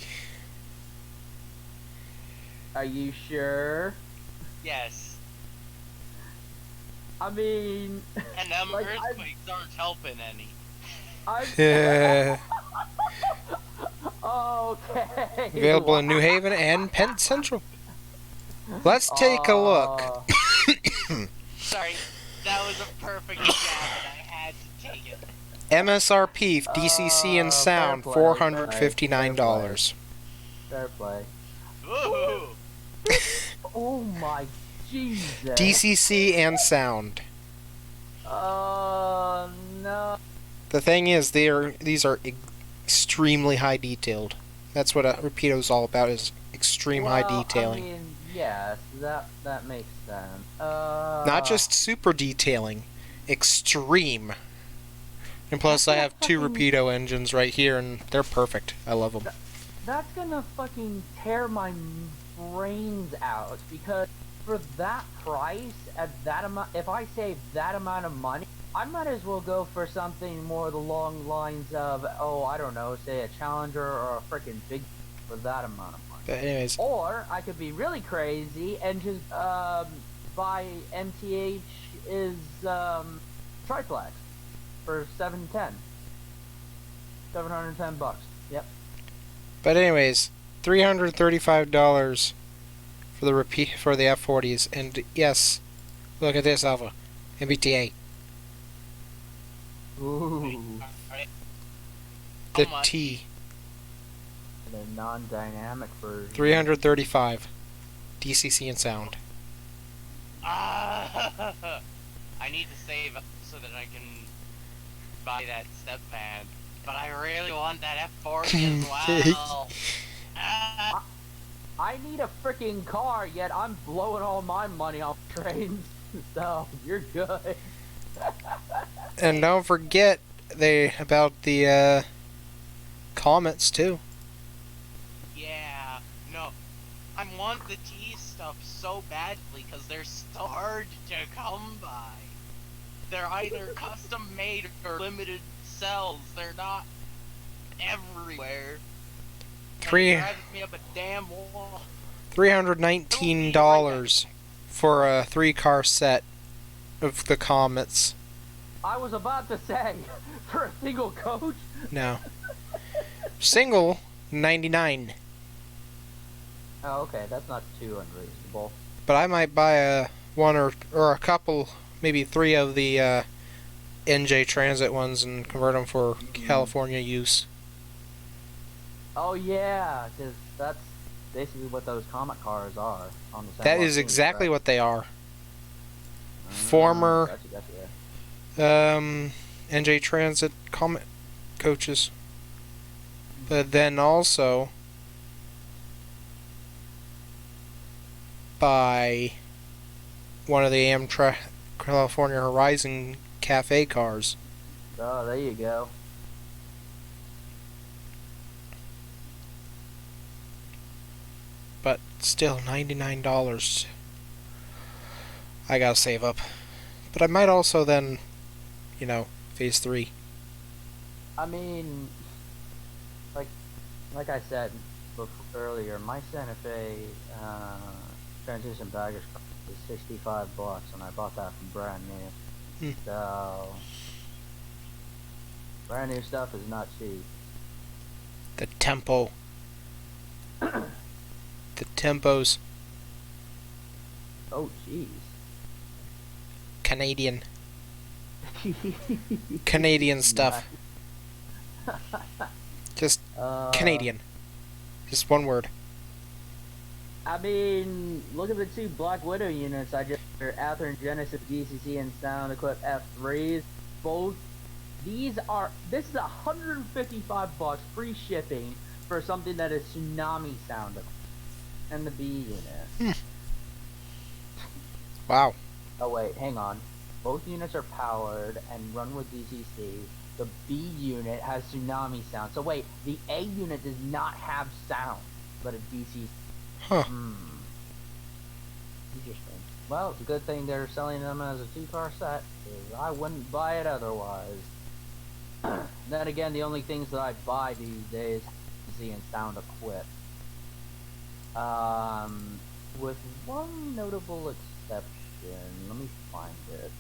Are you sure? Yes. I mean, And them Like, earthquakes aren't helping any. I'm. Okay. Available in New Haven and Penn Central. Let's take a look. Sorry, that was a perfect jab, and I had to take it. MSRP, DCC and sound, fair play, $459. Fair play. Woohoo! Oh my Jesus. DCC and sound. No. The thing is, these are extremely high detailed. That's what a Rapido's all about, is extreme high detailing. I mean, yes, that makes sense. Not just super detailing, extreme. And plus, I have two Rapido engines right here, and they're perfect. I love them. That's gonna fucking tear my brains out, because for that price, at that amount, if I save that amount of money, I might as well go for something more along lines of, oh, I don't know, say a Challenger or a freaking Big for that amount of money. But anyways, Or I could be really crazy and just buy MTH is triplex for $710. $710. Yep. but anyways, $335 for the F40s, and yes, look at this Alpha, MBTA. Ooh. Alright. The How much? T, The non-dynamic version. 335, DCC and sound. Ah, I need to save so that I can buy that step van, but I really want that F40 as well. Ah. I need a freaking car, yet I'm blowing all my money on trains. So you're good. And don't forget about the Comets too. Yeah, no, I want the T stuff so badly because they're so hard to come by. They're either custom made or limited cells. They're not everywhere. And Three it drives me up a damn wall. $319 for a 3-car set of the Comets. I was about to say, for a single coach. No, single 99. Oh, okay, that's not too unreasonable. But I might buy one or a couple, maybe 3 of the NJ Transit ones and convert them for California use. Oh yeah, because that's basically what those Comet cars are on the San That is Joaquin exactly track. what they are. Ah, Former Gotcha. NJ Transit Comet coaches. But then also buy one of the Amtrak California Horizon Cafe cars. Oh, there you go. But still, $99. I gotta save up. But I might also then, phase 3. I mean, like I said earlier, my Santa Fe transition baggage is $65, and I bought that from brand new. Hmm. So, brand new stuff is not cheap. The tempo. The tempos. Oh, jeez. Canadian. Canadian stuff. Just Canadian. Just one word. I mean, look at the 2 Black Widow units I just Athearn Genesis DCC and Sound Equip F3s. Both this is $155 free shipping for something that is Tsunami Sound Equip. And the B unit. Wow. Oh wait, hang on. Both units are powered and run with DCC. The B unit has Tsunami Sound. So wait, the A unit does not have sound, but a DC. Huh. Interesting. Well, it's a good thing they're selling them as a 2-car set, 'cause I wouldn't buy it otherwise. Then again, the only things that I buy these days is DC and sound equipped. With one notable exception. Let me find it.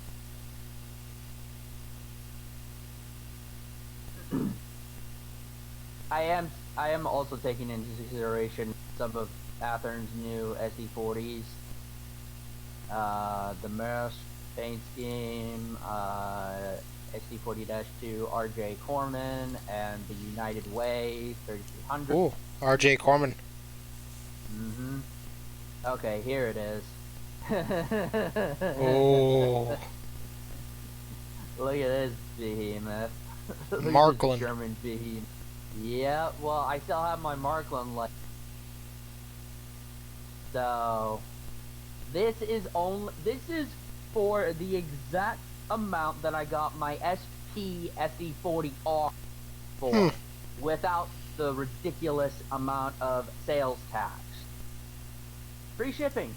I am also taking into consideration some of Athearn's new SD40s. The Maersk paint scheme, XD40-2 RJ Corman, and the United Way 3300. Ooh, RJ Corman. Mm-hmm. Okay, here it is. Oh, Look at this behemoth. Look at this Marklin. German behemoth. Yeah, well, I still have my Marklin left. So, this is for the exact amount that I got my SP SE40R for, without the ridiculous amount of sales tax. Free shipping.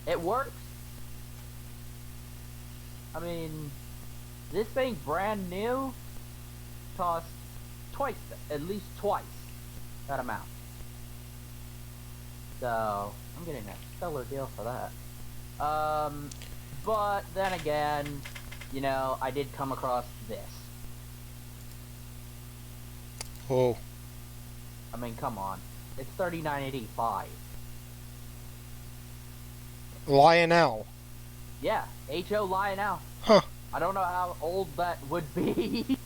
It works. I mean, this thing brand new costs at least twice that amount. So, I'm getting a stellar deal for that. But then again, you know, I did come across this. Oh, I mean, come on. It's $39.85. Lionel. Yeah, H.O. Lionel. Huh. I don't know how old that would be.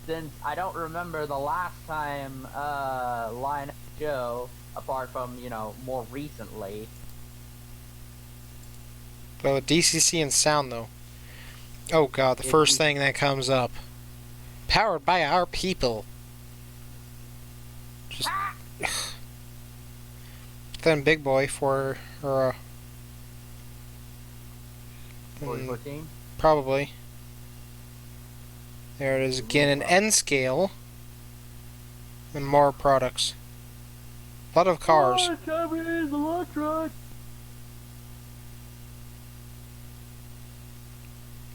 Since I don't remember the last time Lionel Joe, apart from, you know, more recently. Well, DCC and sound though. Oh god, the first thing that comes up. Powered by our people. Just then big boy for 2014? probably. There it is again, an N scale. And more products. A lot of cars.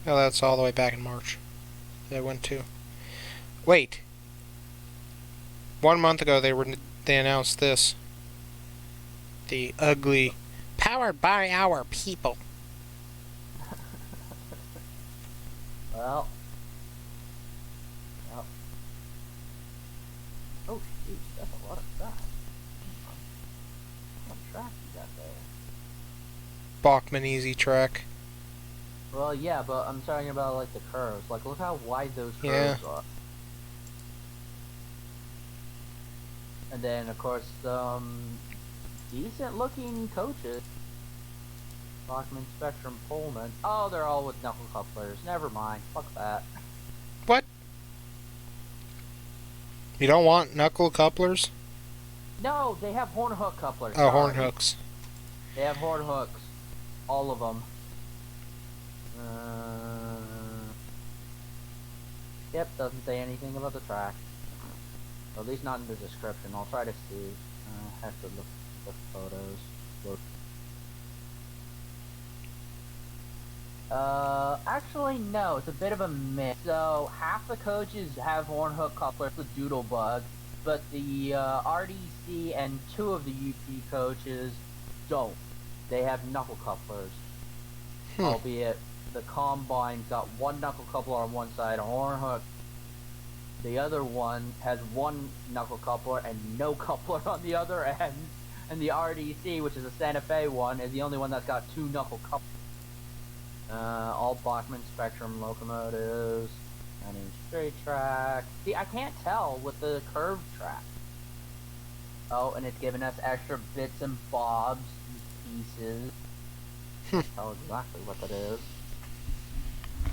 Oh, that's all the way back in March. That went to. Wait. 1 month ago they announced this. The ugly powered by our people. Well. Oh, jeez, that's a lot of track. How much track you got there? Bachman Easy Track. Well, yeah, but I'm talking about, like, the curves. Like, look how wide those curves are. And then, of course, decent-looking coaches. Bachman, Spectrum, Pullman. Oh, they're all with knuckle couplers. Never mind. Fuck that. What? You don't want knuckle couplers? No, they have horn hook couplers. Oh, horn sorry. hooks. They have horn hooks. All of them. Yep, doesn't say anything about the track. Or at least not in the description. I'll try to see. Have to look at the photos. Actually no, it's a bit of a mix. So, half the coaches have horn hook couplers with doodle bug, but the RDC and 2 of the UP coaches don't. They have knuckle couplers. Albeit, the Combine's got 1 knuckle coupler on one side, a horn hook. The other one has 1 knuckle coupler and no coupler on the other end. And the RDC, which is a Santa Fe one, is the only one that's got 2 knuckle couplers. All Bachman Spectrum locomotives. I mean, straight track. See, I can't tell with the curved track. Oh, and it's giving us extra bits and bobs and pieces. Can't tell exactly what that is.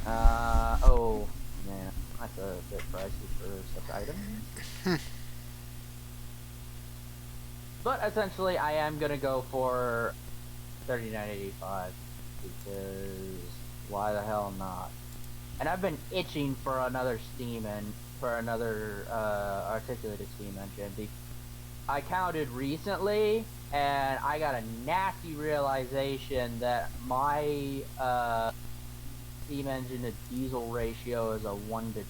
Oh, man. That's a bit pricey for such items. But essentially, I am gonna go for $39.85 because why the hell not? And I've been itching for another articulated steam engine. I counted recently, and I got a nasty realization that my steam engine to diesel ratio is a 1 to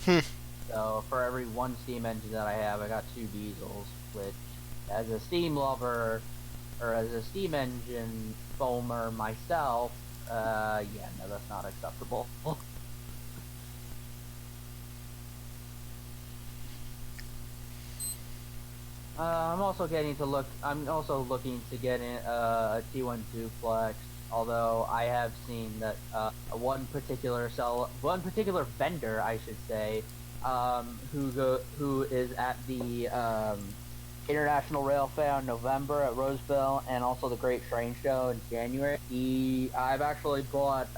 2. So for every 1 steam engine that I have, I got 2 diesels, which as a steam lover, or as a steam engine foamer myself, yeah, no, that's not acceptable. I'm also getting to look. I'm also looking to get in a T1 duplex. Although I have seen that one particular vendor, I should say, who is at the International Rail Fair in November at Roseville, and also the Great Train Show in January. I've actually bought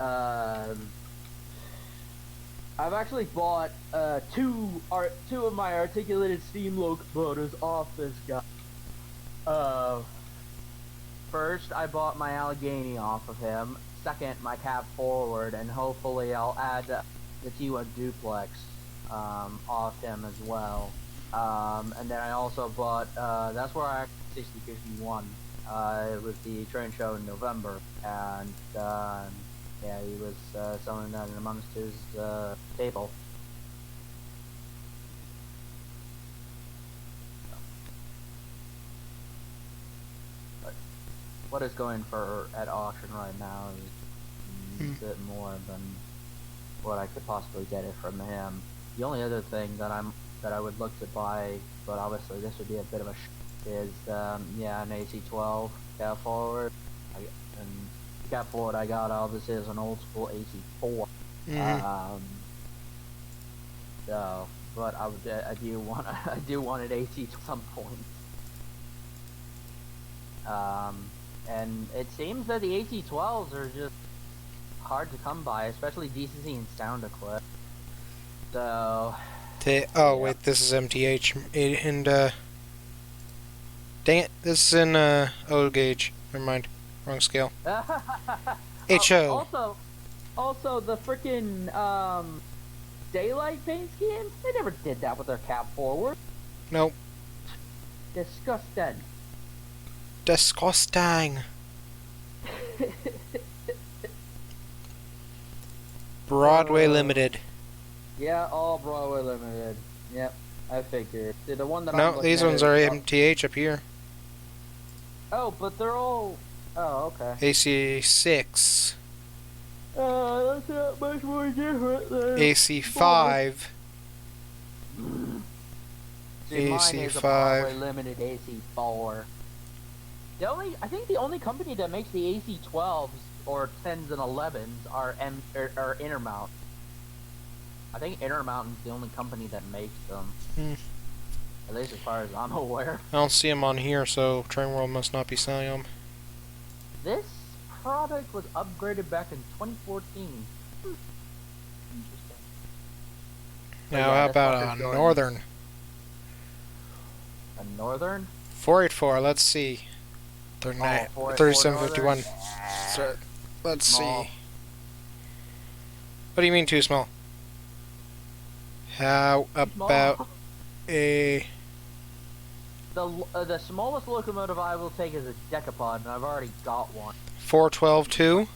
two of my articulated steam locomotives off this guy. First, I bought my Allegheny off of him. Second, my cab forward, and hopefully I'll add the T1 duplex off him as well. And then I also bought, that's where I actually 6051. It was the train show in November, and yeah, he was selling that in amongst his table. But what is going for at auction right now is a bit more than what I could possibly get it from him. The only other thing that I would look to buy, but obviously this would be a bit of a is yeah, an AC12 cab forward. And cab forward I got obviously is an old school AC4. So, but I do want an AC at some point. And it seems that the AC12s are just hard to come by, especially decency and sound equip. So. Oh wait, this is MTH and dang it, this is in O gauge. Never mind, wrong scale. HO. Also the freaking daylight paint scheme. They never did that with their cab forward. Nope. Disgusting. Disgusting. Broadway Limited. Yeah, all Broadway Limited. Yep, I figured. The one that No, these ones are MTH up here. Oh, but they're all. Oh, okay. AC6. That's not much more different than AC5. See, mine is a AC5. Broadway Limited AC4. I think the only company that makes the AC12s or 10s and 11s are Intermount. I think Intermountain's the only company that makes them. At least as far as I'm aware. I don't see them on here, so Train World must not be selling them. This product was upgraded back in 2014. Interesting. Now, how about a Northern? A Northern? 484, let's see. 3751. So, let's Small. see. What do you mean too small? How about a... The smallest locomotive I will take is a Decapod, and I've already got one. 412-2?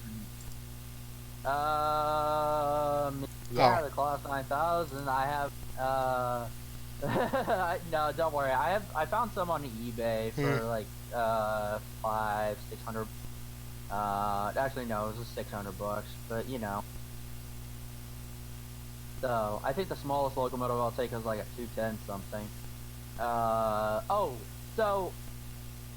Yeah, the Class 9000. I have, no, don't worry. I found some on eBay for like, 600. Actually no, it was just $600, but you know. So, I think the smallest locomotive I'll take is like a 210 something. Oh, so,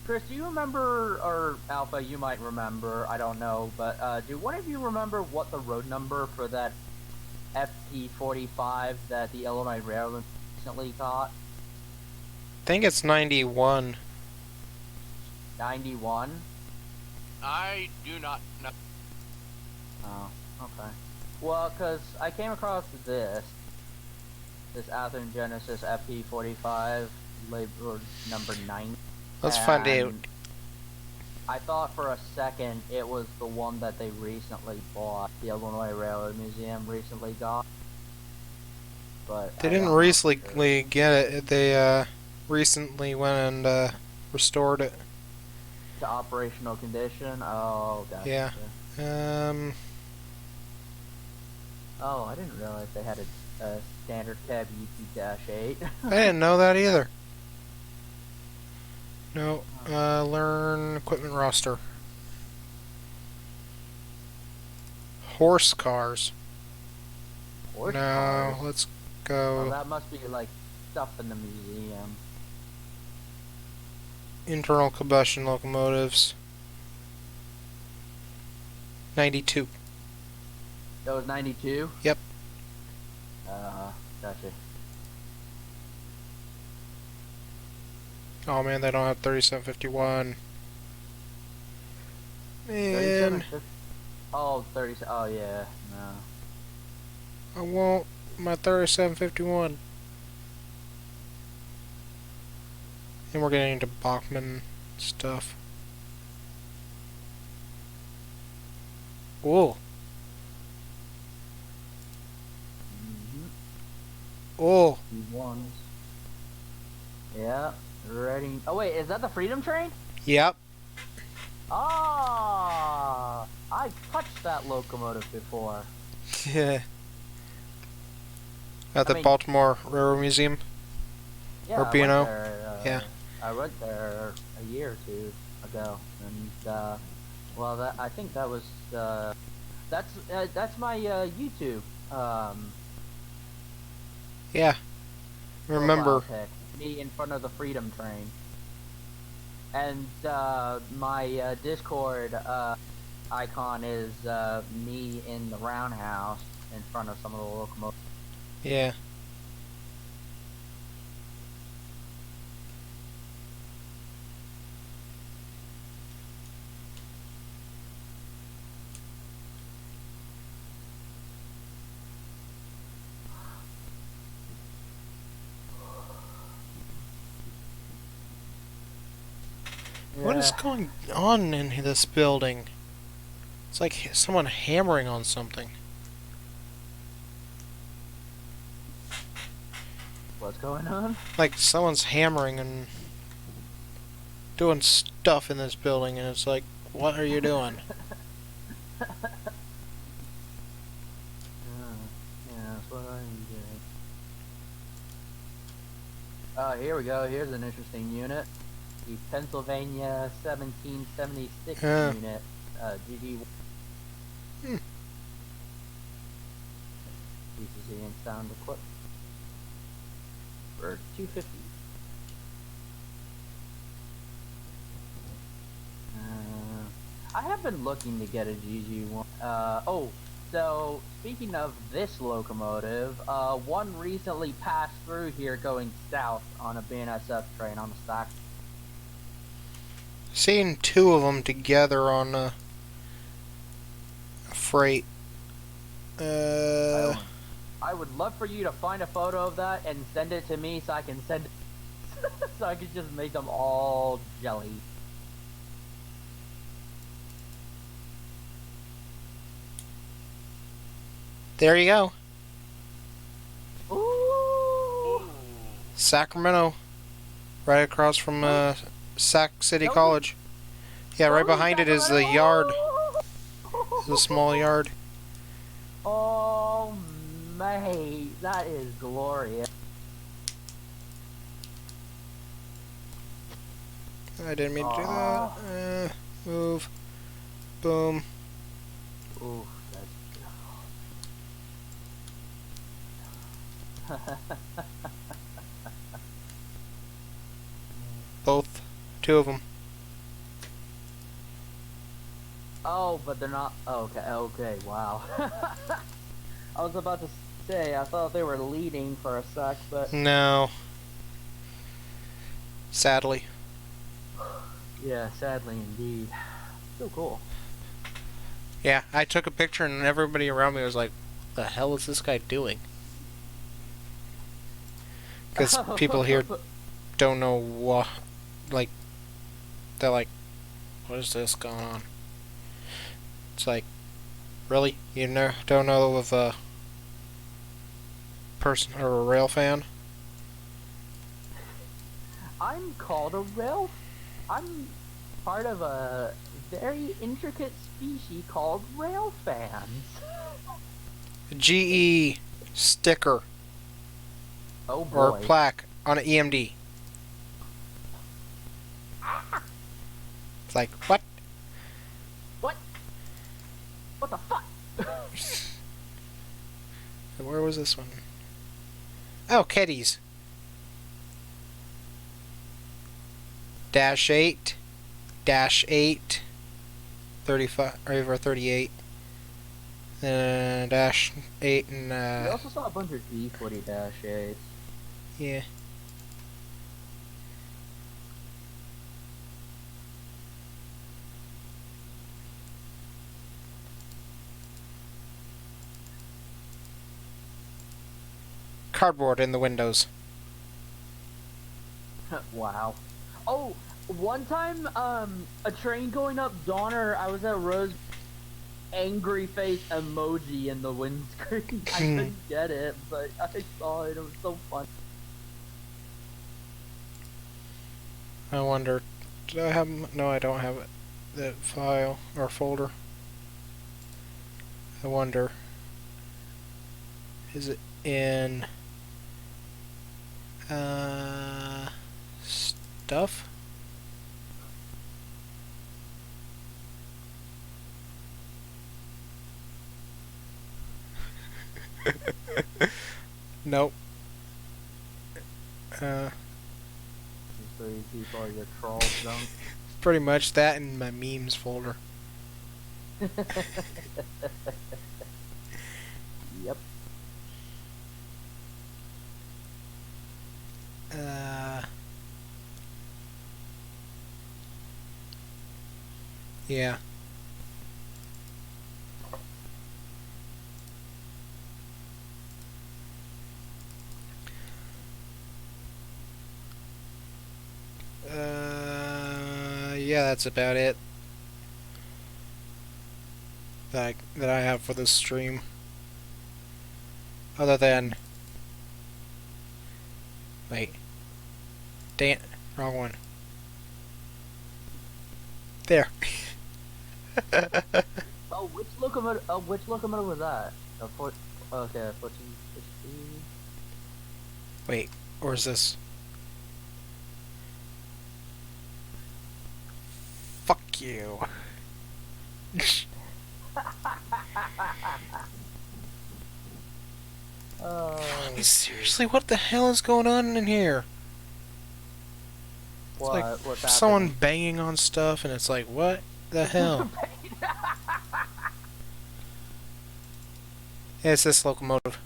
Chris, do you remember, or Alpha, you might remember, I don't know, but, do one of you remember what the road number for that FP45 that the Illinois Railroad recently got? I think it's 91. 91? I do not know. Oh, okay. Well, because I came across this Athearn Genesis FP45 labeled number 9. Let's find out. I thought for a second it was the one that they recently bought. The Illinois Railroad Museum recently got. But They didn't recently get it. They recently went and restored it. To operational condition? Oh, gotcha. Yeah. Oh, I didn't realize they had a standard cab UT-8. I didn't know that either. No. Learn equipment roster. Horse cars. Horse No, cars? let's Well, go. that must be like stuff in the museum. internal combustion locomotives. 92. That was 92? Yep. Gotcha. Oh man, they don't have 3751. Man, 37? Oh, 30. Oh, yeah. No. I want my 3751. And we're getting into Bachmann stuff. Oh, Mm-hmm. oh, Ones. Yeah. Ready. Oh, wait. Is that the Freedom Train? yep. Ah! I touched that locomotive before. Yeah. At the I mean- Baltimore Railroad Museum. Yeah, Or I went B&O? there, Yeah. I went there a year or two ago, and well, I think that was that's my YouTube Yeah. Remember. profile pic. Me in front of the Freedom Train, and my Discord icon is me in the roundhouse in front of some of the locomotives. Yeah. What is Yeah. going on in this building? It's like someone hammering on something. What's going on? Like someone's hammering and doing stuff in this building, and it's like, what are you doing? Yeah, that's what I'm doing. Oh, here we go. Here's an interesting unit. The Pennsylvania 1776 Yeah. unit. GG. Hmm. PCC and sound equipped. For 250. I have been looking to get a GG1. Oh, so speaking of this locomotive, one recently passed through here going south on a BNSF train on the stack. Seeing two of them together on a freight. I would love for you to find a photo of that and send it to me so I can send it so I can just make them all jelly. There you go. Ooh! Sacramento. Right across from Sac City Don't- College. Yeah, right Oh, behind it is the Sacramento! yard. The small yard. Oh, mate, that is glorious. I didn't mean to do that. Move. Boom. Ooh, that's... Both. Two of them. Oh, but they're not... Okay, wow. I was about to say, I thought they were leading for a sec, but... No. Sadly. Yeah, sadly indeed. So cool. Yeah, I took a picture and everybody around me was like, the hell is this guy doing? Because people here don't know what, like, they're like, what is this going on? It's like, really? You don't know of a person or a rail fan? I'm called a rail... I'm part of a very intricate species called rail fans. GE sticker Oh boy. or plaque on an EMD. It's like, what? What? What the fuck? Where was this one? Oh, Keddies. -8, -8, 35 over 38, -8 and We also saw a bunch of D40-8s. yeah. Cardboard in the windows. Wow. Oh, one time, a train going up Donner, I was at Rose, angry face emoji in the windscreen. I couldn't get it, but I saw it. It was so fun. I wonder, did I have? No, I don't have it. The file or folder. I wonder, is it in stuff? Nope. So you keep all your troll junk. Pretty much that in my memes folder. Yep. Yeah. Yeah, that's about it that I have for this stream. Other than, wait, wrong one. There. Oh, which locomotive? Which locomotive was that? Okay, 1460. Wait, or is this? Fuck you. Seriously, what the hell is going on in here? It's like What's someone happening? banging on stuff, and it's like, what the hell? Yeah, it's this locomotive.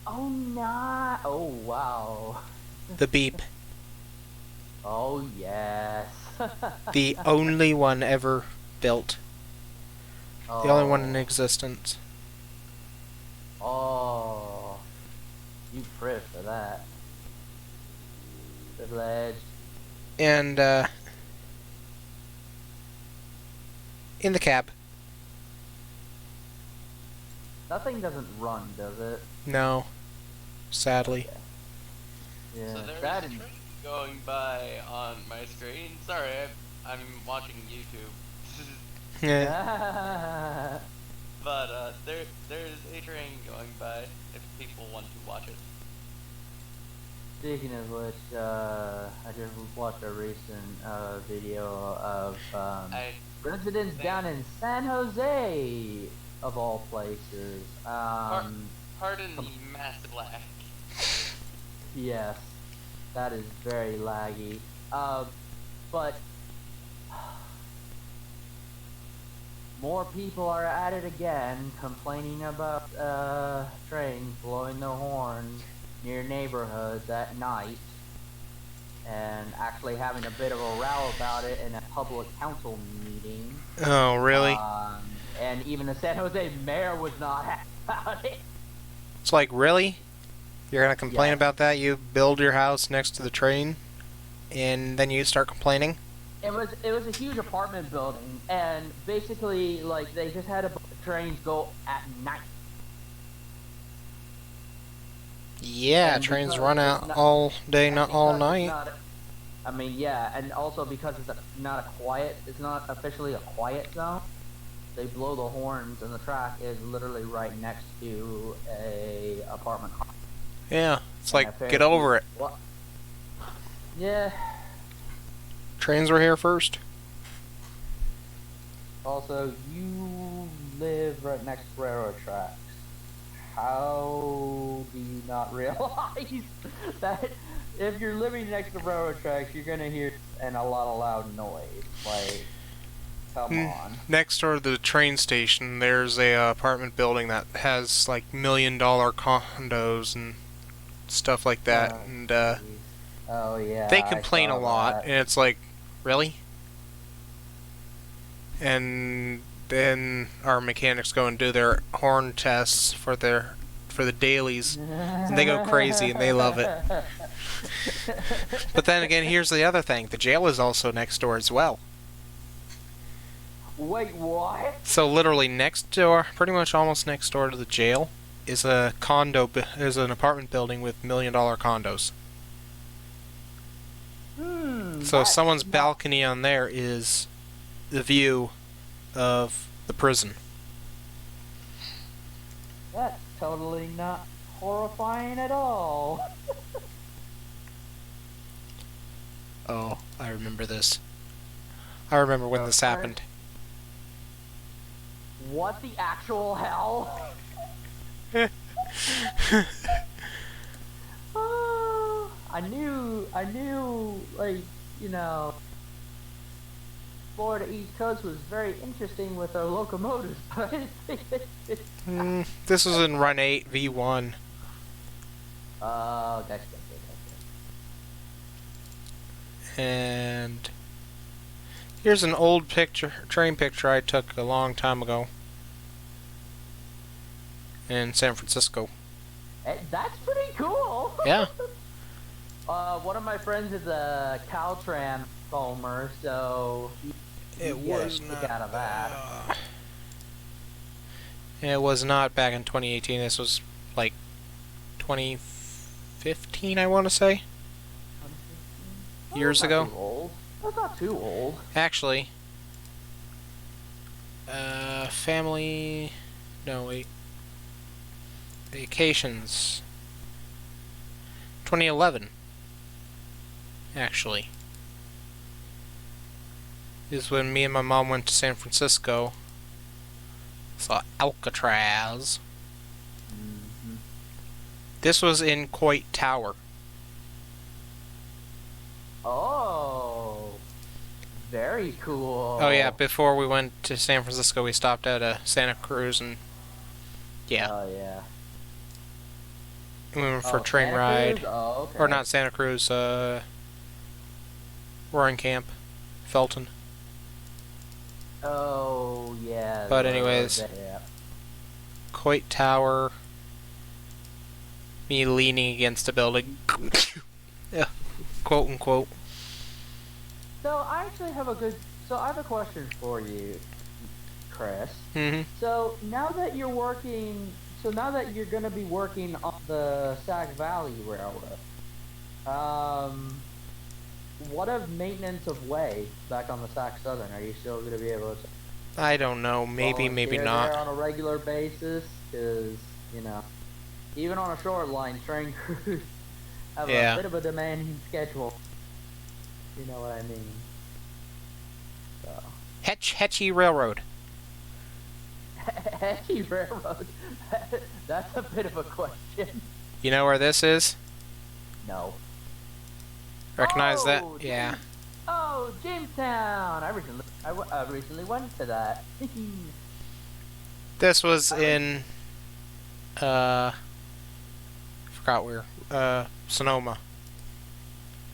Oh, nah. Oh, wow. The beep. Oh, yes. The only one ever built. Oh. The only one in existence. Oh. You priv for that. Privilege. And, in the cab. That thing doesn't run, does it? No. Sadly. Yeah. So there's that a train going by on my screen. Sorry, I'm watching YouTube. Yeah. But there's a train going by if people want to watch it. Speaking of which, I just watched a recent video of residents down in San Jose, of all places. Pardon the massive lag. Yes, that is very laggy. But more people are at it again, complaining about trains blowing their horn near neighborhoods at night, and actually having a bit of a row about it in a public council meeting. Oh, really? And even the San Jose mayor was not happy about it. It's like, really? You're gonna complain Yeah. about that? You build your house next to the train, and then you start complaining? It was a huge apartment building, and basically, like, they just had a bunch of trains go at night. Yeah, And trains because run it's out not- all day, and not all because it's night. not- I mean, yeah, and also because it's it's not officially a quiet zone. They blow the horns, and the track is literally right next to a apartment. Yeah, it's And like, apparently- get over it. What? Yeah. Trains were here first. Also, you live right next to railroad tracks. How do you not realize that if you're living next to railroad tracks, you're gonna hear and a lot of loud noise. Like, come on. Next door to the train station, there's a apartment building that has like $1 million condos and stuff like that, and Jeez. Oh yeah. they I complain a saw lot, that. and it's like, really? And then our mechanics go and do their horn tests for the dailies, and they go crazy and they love it. But then again, here's the other thing: the jail is also next door as well. Wait, what? So literally next door, pretty much almost next door to the jail, is a is an apartment building with $1 million condos. So That's someone's not- balcony on there is the view of the prison. That's totally not horrifying at all. Oh, I remember this. I remember when this happened. What the actual hell? Oh, I knew, like, you know, Florida East Coast was very interesting with their locomotives, but I didn't think it. This was in Run 8 V1. Gotcha. And here's an old train picture I took a long time ago in San Francisco. That's pretty cool. Yeah. One of my friends is a Caltrans foamer, so he It get a was kick not. out of that. It was not back in 2018. This was like 2015, I want to say. Years That's not ago. too old. That's not too old. Actually, family. No, wait. Vacations. 2011. Actually, is when me and my mom went to San Francisco. Saw Alcatraz. Mm-hmm. This was in Coit Tower. Oh, very cool. Oh yeah, before we went to San Francisco, we stopped at Santa Cruz, and yeah, Oh yeah. we went for Oh, a train Santa ride. Cruz? Oh, okay. Or not Santa Cruz, Roaring Camp, Felton. Oh yeah. But the road anyways. there. Coit Tower. Me leaning against a building. Yeah, quote unquote. So I actually have I have a question for you, Chris. Mm-hmm. So now that you're going to be working on the Sac Valley Railroad, what of maintenance of way back on the Sac Southern? Are you still going to be able to I don't know. Maybe, maybe volunteer not. there on a regular basis? Because, you know, even on a short line, train crews have Yeah. a bit of a demanding schedule. You know what I mean? So. Hetchy Railroad. Hetchy Railroad? That's a bit of a question. You know where this is? No. Recognize that? Oh, Yeah. Oh, Jamestown! I recently went to that. This was in, forgot where, Sonoma.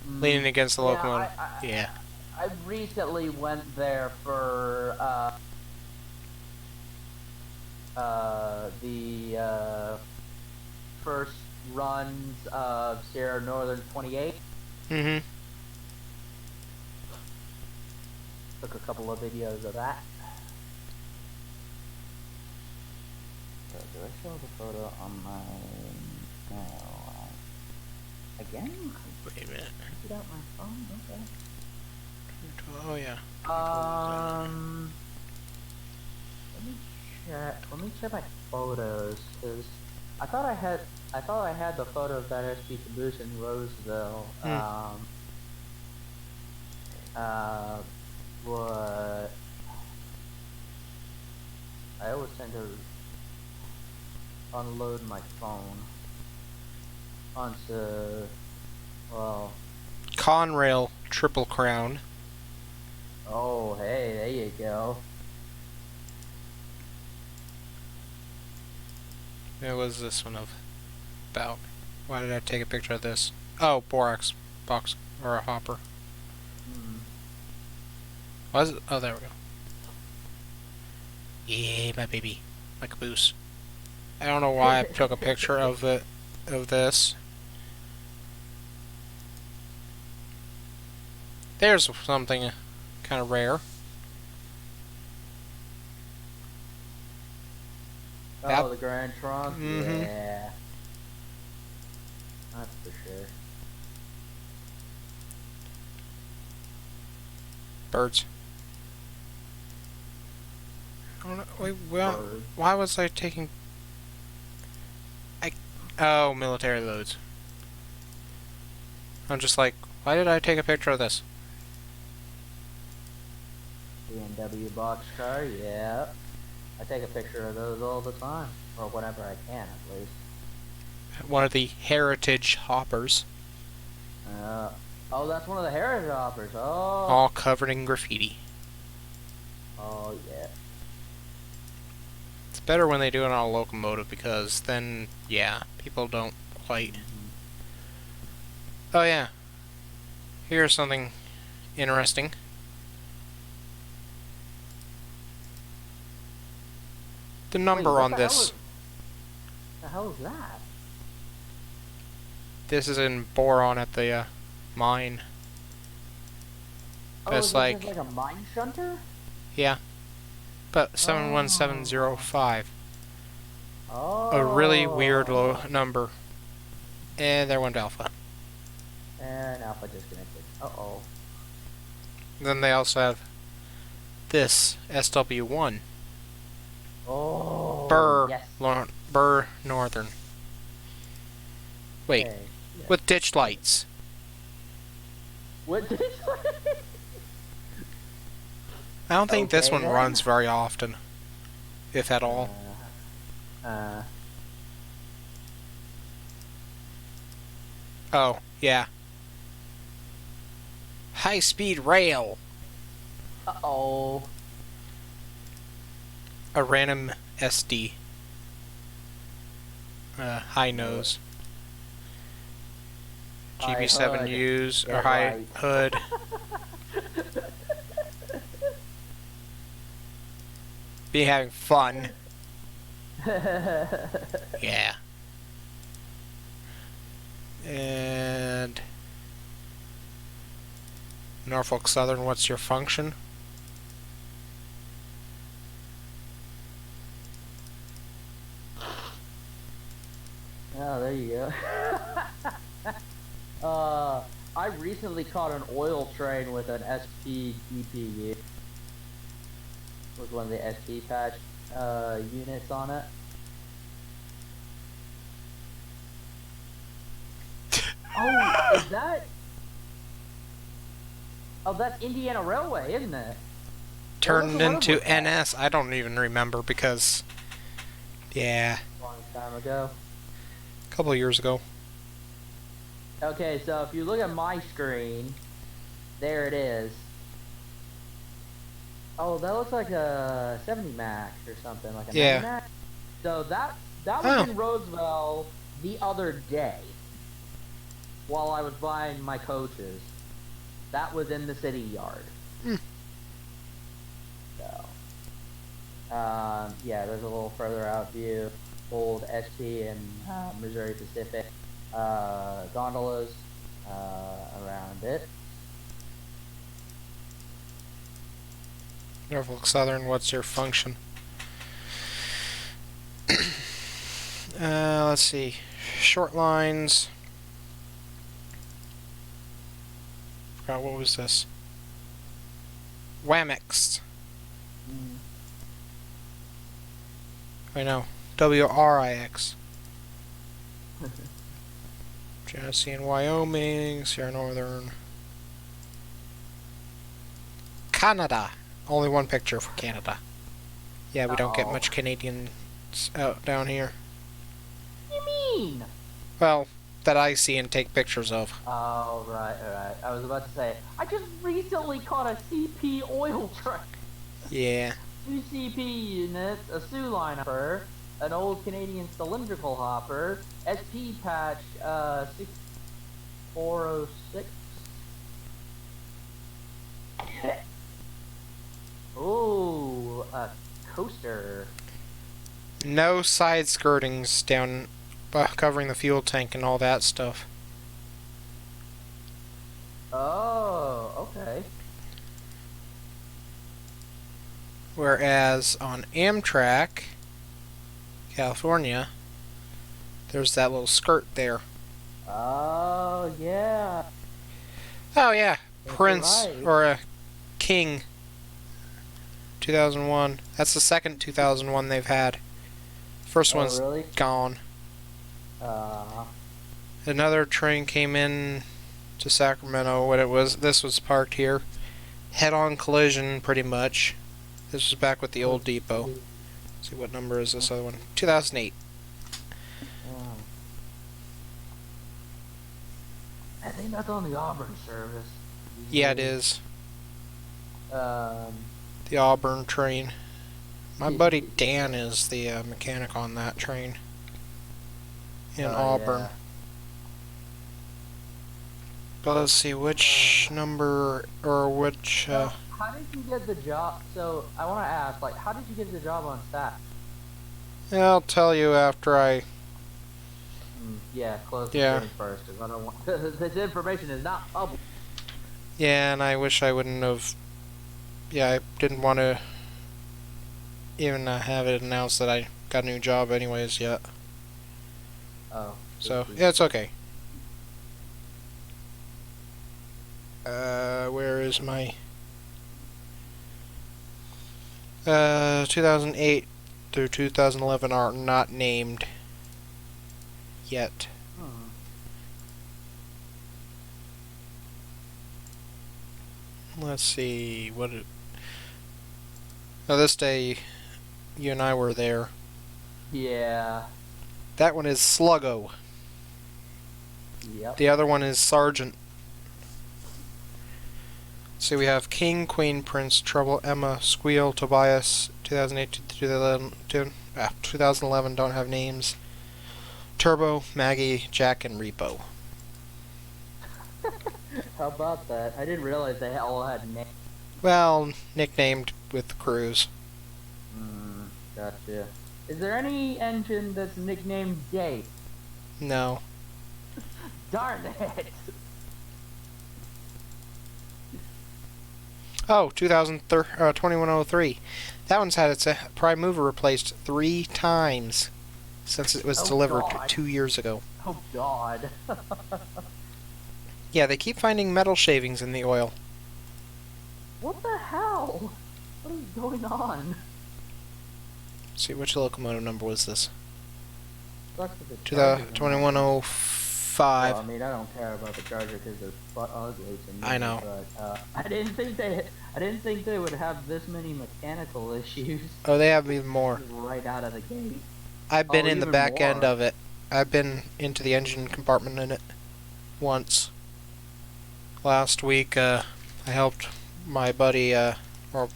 Leaning against the Yeah, locomotive. Yeah. I recently went there for the first runs of Sierra Northern 28. Mm-hmm. Took a couple of videos of that. So, do I show the photo on my... No. Again? Wait a minute. Get out my phone? Okay. Oh, yeah. Let me check my photos, cause I thought I had the photo of that SP caboose in Roseville. What? I always tend to unload my phone onto Well, Conrail Triple Crown. oh, hey, there you go. What was this one about? Why did I take a picture of this? Oh, borax box or a hopper. Hmm. Was it? Oh, there we go. Yeah, my baby, my caboose. I don't know why I took a picture of this. There's something kind of rare. Oh, That- the Grand Trunk? Mhm. Yeah. That's for sure. Birds. I don't know. Wait, well, Bird. why was I taking? Oh, military loads. I'm just like, why did I take a picture of this? BMW boxcar, yeah. I take a picture of those all the time. Or whenever I can, at least. One of the heritage hoppers, Oh, that's one of the heritage hoppers. Oh. all covered in graffiti. Oh, yeah. It's better when they do it on a locomotive because then, yeah, people don't quite. Mhm. Oh yeah. Here's something interesting. The number Wait, what on the hell this. is- The hell is that? This is in boron at the mine. Oh, It's is like, this like a mine shunter? yeah, but 71705. Oh. A really weird low number. And there went Alpha. And Alpha disconnected. Uh-oh. Then they also have this SW1. Oh. Burr, Yes. Burr Northern. Wait, Okay. with ditch lights. What did I don't think this Okay, one then. runs very often, if at all. Oh, yeah. High-speed rail. Uh-oh. A random SD. High nose. High GB7Us, hood. or high Right. hood. Be having fun. Yeah. And Norfolk Southern, what's your function? Oh, there you go. I recently caught an oil train with an SP DPU. With one of the SP patch units on it. Oh, is that? Oh, that's Indiana Railway, isn't it? Turned the one into with that? NS? I don't even remember because, yeah, Long time ago. a couple of years ago. Okay, so if you look at my screen, there it is. Oh, that looks like a 70 Max or something, like a 90 Yeah. Max. So that was Oh. in Roseville the other day, while I was buying my coaches. That was in the city yard. Hmm. So, yeah, there's a little further out view. Old SP and Missouri Pacific gondolas around it. Norfolk Southern, what's your function? Let's see. Short lines. Forgot what was this? Wamix. I know. WRIX. Genesee and Wyoming, Sierra Northern. Canada. Only one picture for Canada. Yeah, we don't get Uh-oh. much Canadians out down here. What do you mean? Well, that I see and take pictures of. Oh, right. I was about to say, I just recently caught a CP oil truck. Yeah. 2 CP units, a Sioux line hopper, an old Canadian cylindrical hopper, SP patch 6406. Oh, a coaster. No side skirtings down covering the fuel tank and all that stuff. Oh, okay. Whereas on Amtrak, California, there's that little skirt there. Oh, yeah. Oh yeah, That's Prince right. or a King 2001. That's the second 2001 they've had. First Oh, one's really? gone. Uh, Another train came in to Sacramento. This was parked here. Head-on collision, pretty much. This was back with the old depot. Let's see, what number is this other one? 2008. oh. I think that's on the Auburn service. Yeah, it is. Um, The Auburn train. My buddy Dan is the mechanic on that train. In Auburn. yeah. But let's see, which number, or which, So, how did you get the job? So, I want to ask, like, how did you get the job on staff? I'll tell you after I, Yeah, close the Yeah. thing first, because I don't want... this information is not public. yeah, and I wish I wouldn't have, yeah, I didn't want to even have it announced that I got a new job anyways yet. Oh. So, yeah, it's okay. Where is my 2008 through 2011 are not named yet. Hmm. Let's see, oh, this day you and I were there. Yeah. That one is Sluggo. Yep. The other one is Sergeant. So we have King, Queen, Prince, Trouble, Emma, Squeal, Tobias, 2008 to 2011 don't have names. Turbo, Maggie, Jack, and Repo. How about that? I didn't realize they all had names. Well, nicknamed with the crews. Gotcha. Is there any engine that's nicknamed Dave? No. Darn it! Oh, 2103. That one's had its prime mover replaced 3 times since it was Oh, delivered God. 2 years ago. Oh God. Yeah, they keep finding metal shavings in the oil. What the hell? What is going on? Let's see, which locomotive number was this? Sucks if it's To the Chargers and- 2105. Well, I mean, I don't care about the Charger because they're butt ugly to me. I know. But I didn't think they would have this many mechanical issues Oh, they have even more. right out of the gate. I've been Oh, in the even back end more. of it. I've been into the engine compartment in it once. Last week, I helped my buddy or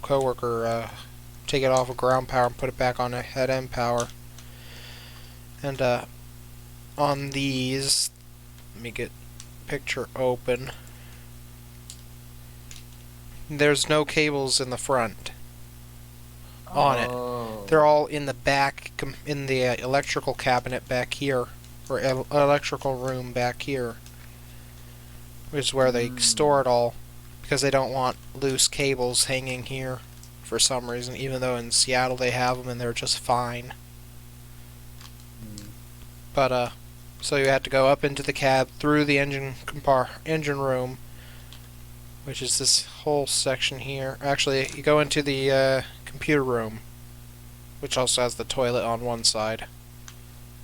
coworker take it off of ground power and put it back on a head end power. And on these, let me get picture open. There's no cables in the front on it. Oh. They're all in the back, in the electrical cabinet back here, or electrical room back here, which is where they store it all, because they don't want loose cables hanging here for some reason, even though in Seattle they have them and they're just fine. But so you had to go up into the cab through the engine room, which is this whole section here. Actually, you go into the computer room, which also has the toilet on one side.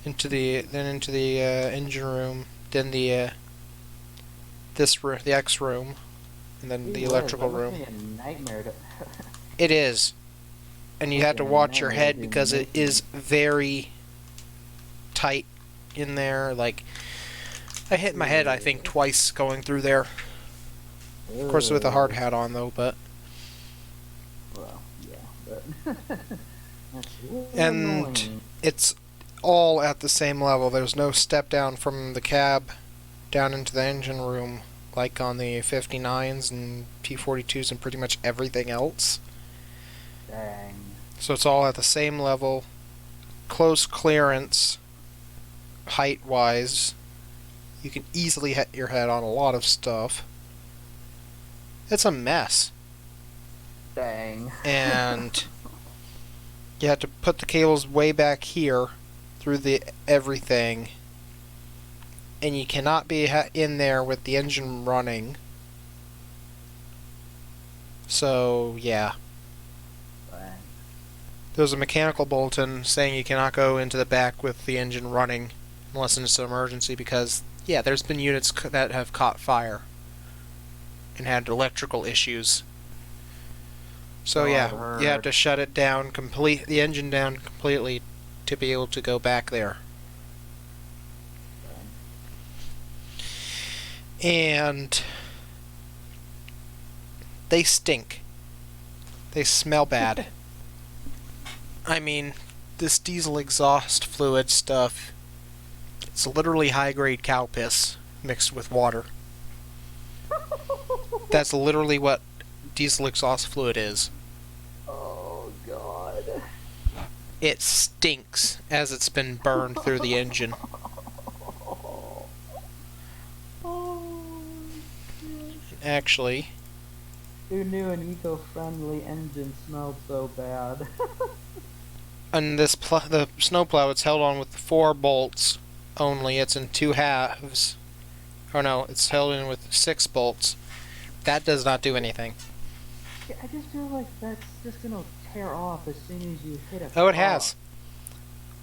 Into the engine room, then the X room, and then the electrical room. That must be a nightmare to... It is, and you have to watch your head because it is very tight in there. Like I hit my head, I think, twice going through there. Of course, with a hard hat on, though, but... Well, yeah, but that's a little And annoying. it's all at the same level. There's no step down from the cab down into the engine room, like on the 59s and P-42s and pretty much everything else. Dang. So it's all at the same level, close clearance, height-wise. You can easily hit your head on a lot of stuff. It's a mess. Dang. And you have to put the cables way back here through the everything. And you cannot be in there with the engine running. So, yeah. Dang. There's a mechanical bulletin saying you cannot go into the back with the engine running unless it's an emergency because, yeah, there's been units that have caught fire and had electrical issues. So, Oh, yeah, I've heard. you have to shut it down, the engine down completely to be able to go back there. And they stink. They smell bad. I mean, this diesel exhaust fluid stuff, it's literally high-grade cow piss mixed with water. That's literally what diesel exhaust fluid is. Oh, God. It stinks as it's been burned through the engine. Oh, Actually, who knew an eco-friendly engine smelled so bad? on this the snowplow, it's held on with 4 bolts only. It's in 2 halves. Or no, it's held in with 6 bolts. That does not do anything. Yeah, I just feel like that's just gonna tear off as soon as you hit a Oh, it car. has.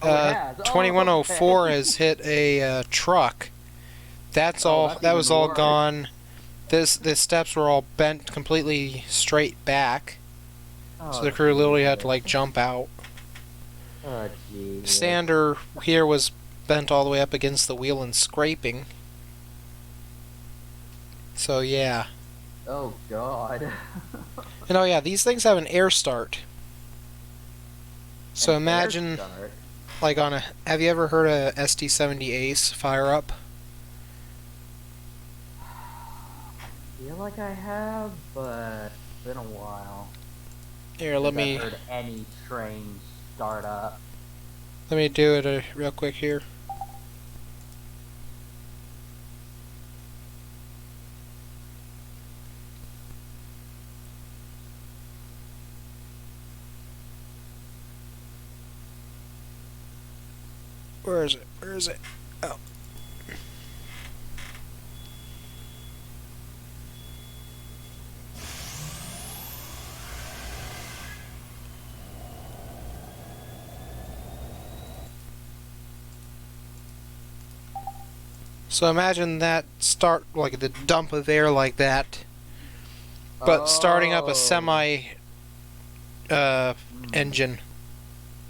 Oh, it has. Oh, 2104 okay. has hit a truck. That's Oh, all. that's That was even all worse. gone. The steps were all bent completely straight back, Oh, so the crew literally had to Jesus. like jump out. Oh, jeez. Sander here was bent all the way up against the wheel and scraping. So yeah. Oh, God. And oh yeah, these things have an air start. So An air imagine, start. like on a. Have you ever heard a ST-70 Ace fire up? I feel like I have, but it's been a while. Here, let since me I've heard any train start up. do it real quick here. Where is it? Where is it? Oh. So imagine that start, like the dump of air like that, but starting up a semi engine,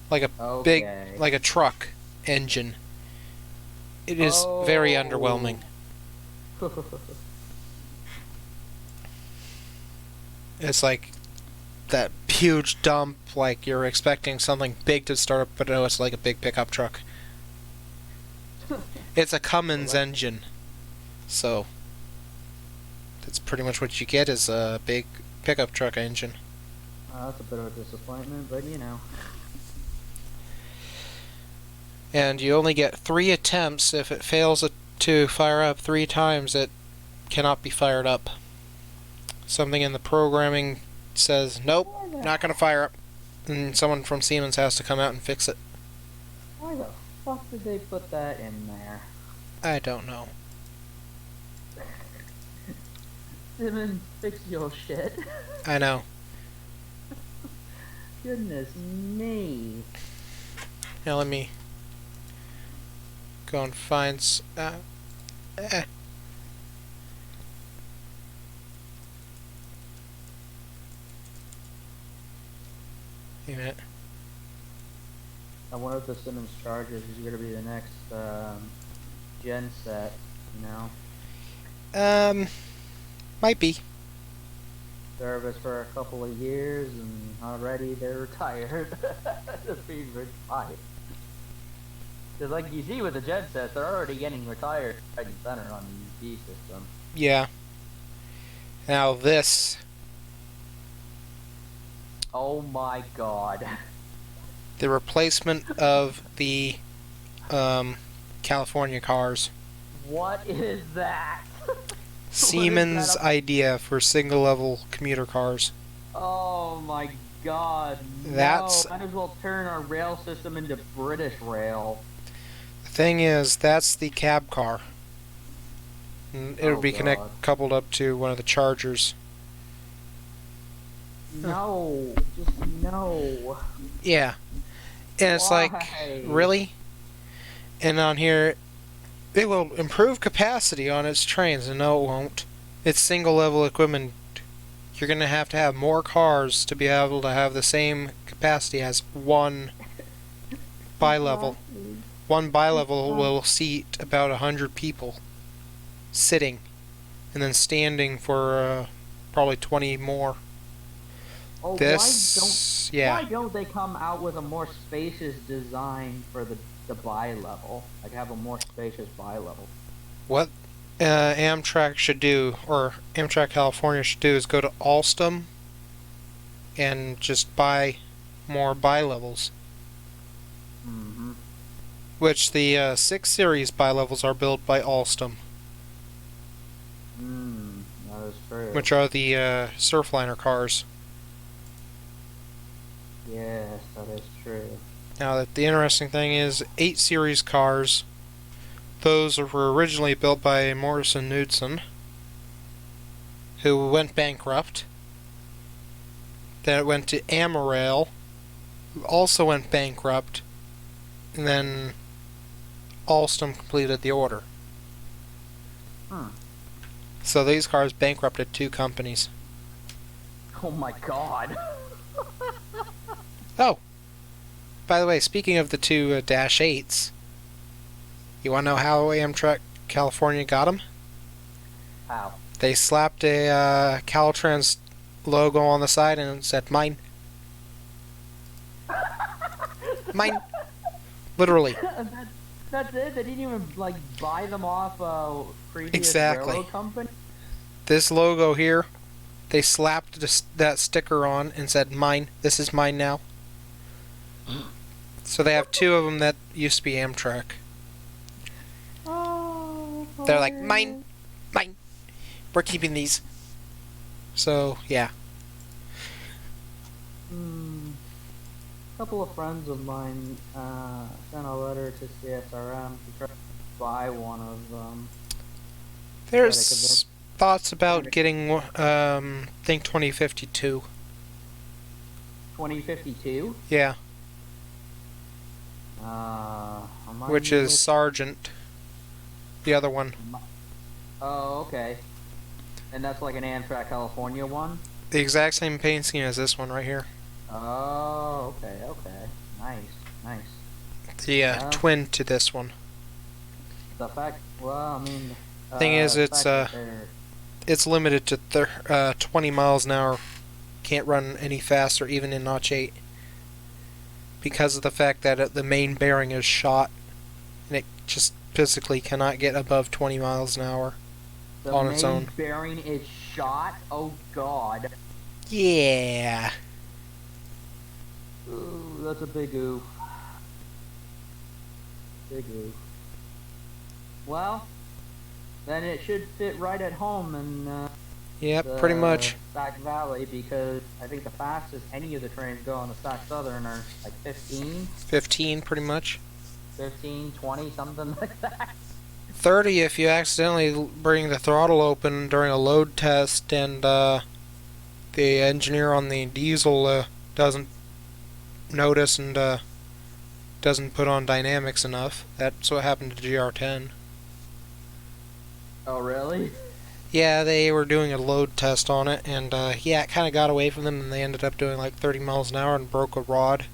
like a big, Okay. like a truck engine. It is very underwhelming. It's like that huge dump, like you're expecting something big to start up, but no, it's like a big pickup truck. It's a Cummins engine, so that's pretty much what you get is a big pickup truck engine. That's a bit of a disappointment, but you know. And you only get 3 attempts. If it fails to fire up 3 times, it cannot be fired up. Something in the programming says, nope, not going to fire up. And someone from Siemens has to come out and fix it. Why the fuck did they put that in there? I don't know. Simmons, fix your shit. I know. Goodness me. Now let me go and find Wait a minute. I wonder if the Simmons Chargers is going to be the next gen set. You know, Might be. service for a couple of years and already they're retired. Just being retired. Because like you see with the gen sets, they're already getting retired right and center on the UD system. Yeah. Now this, Oh my god. the replacement of the California cars. What is that? Siemens that? idea for single-level commuter cars. Oh my god. That's- No. Might as well turn our rail system into British rail. The thing is, that's the cab car. And it would Oh, be God. coupled up to one of the chargers. No. Just no. Yeah. And it's like, Why? really? And on here, it will improve capacity on its trains, and no, it won't. It's single-level equipment. You're going to have more cars to be able to have the same capacity as one bi-level. One bi-level will seat about 100 people sitting, and then standing for probably 20 more. Oh, This, yeah. Why don't they come out with a more spacious design for the bi-level? Like have a more spacious bi-level. What Amtrak should do, or Amtrak California should do, is go to Alstom and just buy more bi-levels. Mm-hmm. Which the 6 Series bi-levels are built by Alstom, That is true. which are the Surfliner cars. Yes, that is true. Now, the interesting thing is, 8 Series cars, those were originally built by Morrison Knudsen, who went bankrupt. Then it went to Amarail, who also went bankrupt. And then Alstom completed the order. So these cars bankrupted 2 companies. Oh my god. Oh! By the way, speaking of the 2 Dash 8s, you want to know how Amtrak California got them? How? They slapped a Caltrans logo on the side and it said, "Mine." Mine. Literally. That's it? They didn't even, like, buy them off a previous Exactly. railroad company? This logo here, they slapped that sticker on and said, "Mine. This is mine now." So they have 2 of them that used to be Amtrak. Oh, They're like, "Mine. Mine. We're keeping these." So, yeah. A couple of friends of mine sent a letter to CSRM to try to buy one of them. There's thoughts about getting, Think 2052. 2052? Yeah. Which is Sergeant. The other one. Oh, okay. And that's like an Amtrak California one? The exact same paint scheme as this one right here. Oh, okay. Nice. The twin to this one. The fact, well, I mean... Thing is, the it's fact that they're- it's limited to 20 miles an hour. Can't run any faster, even in Notch 8. Because of the fact that the main bearing is shot. And it just physically cannot get above 20 miles an hour on its own. The main bearing is shot? Oh, God. Yeah. Ooh, that's a big oof. Big oof. Well, then it should fit right at home in Yep, pretty much. Sac Valley, because I think the fastest any of the trains go on the Sac Southern are like 15, 15, pretty much. 15, 20, something like that. 30 if you accidentally bring the throttle open during a load test and the engineer on the diesel doesn't notice and doesn't put on dynamics enough. That's what happened to GR10. Oh, really? Yeah, they were doing a load test on it, and yeah, it kind of got away from them, and they ended up doing like 30 miles an hour and broke a rod.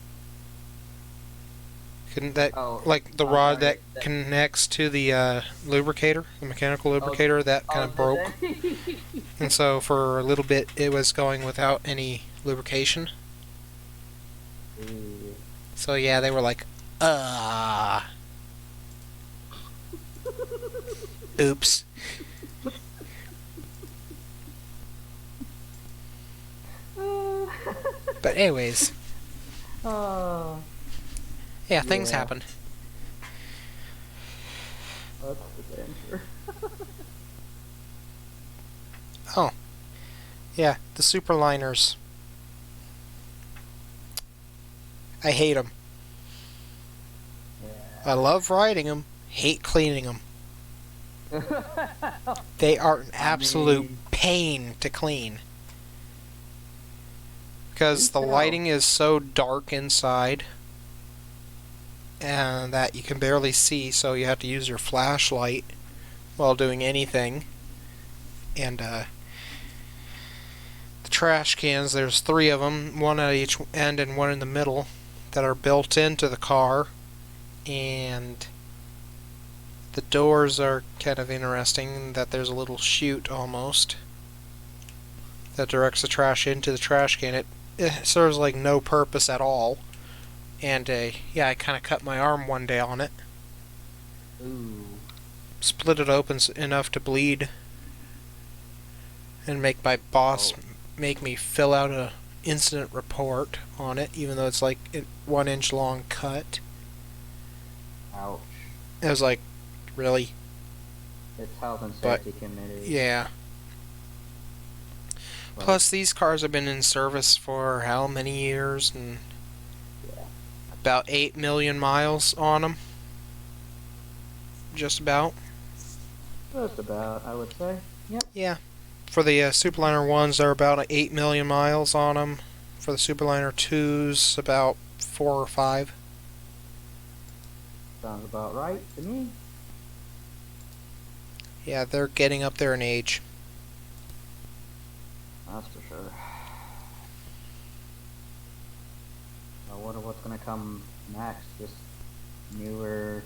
Couldn't that Oh, like the I'm rod sorry, that connects to the lubricator, the mechanical lubricator, that kind of broke, did and so for a little bit it was going without any lubrication. they? Ooh. So yeah, they were like, oops. But anyways, Oh, yeah, things Yeah. happen. that's the danger. Oh, yeah, the superliners. I hate them. I love riding them. Hate cleaning them. Yeah. They are an I absolute mean- pain to clean. Because the Me too. lighting is so dark inside and that you can barely see, so you have to use your flashlight while doing anything. And the trash cans, there's 3 of them, one at each end and one in the middle, that are built into the car. And the doors are kind of interesting, that there's a little chute almost that directs the trash into the trash can. It serves like no purpose at all. And yeah, I kind of cut my arm one day on it. Ooh. Split it open enough to bleed. And make my boss make me fill out a incident report on it, even though it's like a 1-inch long cut. Ouch. I was like, really? It's health and But, safety committee. Yeah. But, Plus, these cars have been in service for how many years? And yeah. about 8 million miles on them. Just about. Just about, I would say. Yep. Yeah. For the Superliner 1s, they're about 8 million miles on them. For the Superliner 2s, about 4 or 5. Sounds about right to me. Yeah, they're getting up there in age. That's for sure. I wonder what's gonna come next. Just newer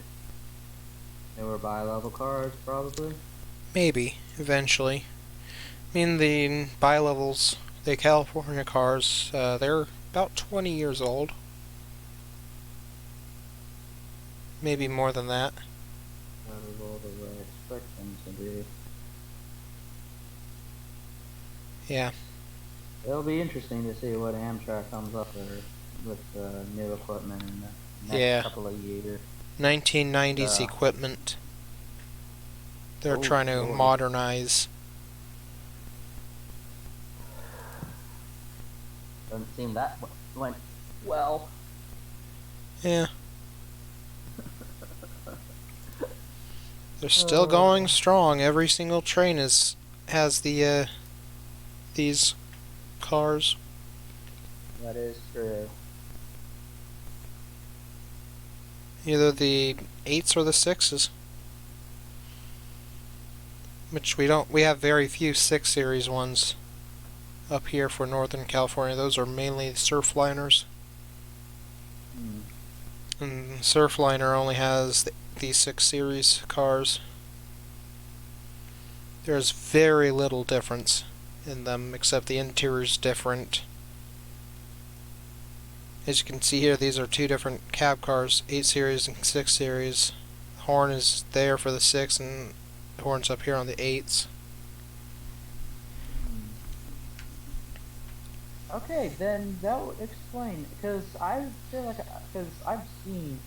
bi-level cars, probably. Maybe, eventually. I mean, the bi-levels, the California cars, they're about 20 years old. Maybe more than that. That is all that I expect them to be. Yeah. It'll be interesting to see what Amtrak comes up with new equipment in the next Yeah. couple of years. 1990s Uh, equipment. They're Oh, trying to Lord. modernize. Doesn't seem that went well. Yeah. They're still going strong. Every single train has these cars. That is true. Either the 8s or the 6s. Which we have very few 6 series ones up here for Northern California. Those are mainly Surfliners. Hmm. And Surfliner only has the 6 series cars. There's very little difference in them, except the interior's different. As you can see here, these are 2 different cab cars, 8 series and 6 series. Horn is there for the 6 and the horn's up here on the 8s. Okay, then that would explain, because I feel like, because I've seen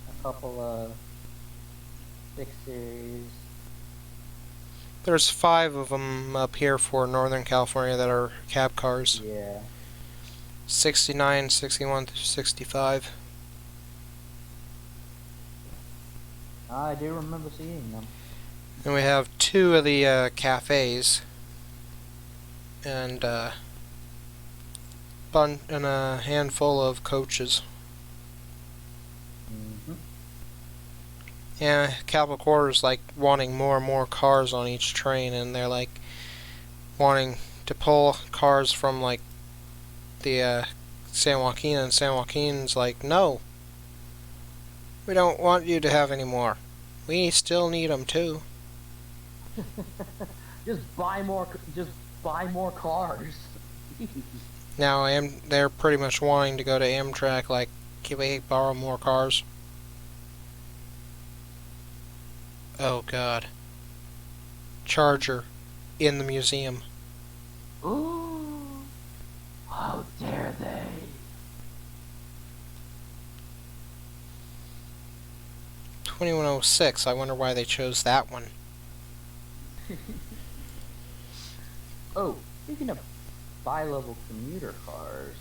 a couple of 6 series. There's 5 of them up here for Northern California that are cab cars. Yeah. 69, 61 through 65. I do remember seeing them. And we have 2 of the cafes. And and a handful of coaches. Mm-hmm. Yeah, Capital Quarter's like wanting more and more cars on each train, and they're like wanting to pull cars from like the San Joaquin, and San Joaquin's like, no, We don't want you to have any more. We still need them too. Just buy more. Just buy more cars. Now they're pretty much wanting to go to Amtrak. Like, can we borrow more cars? Oh God. Charger in the museum. Ooh! How dare they? $21.06. I wonder why they chose that one. Oh, speaking of bi-level commuter cars,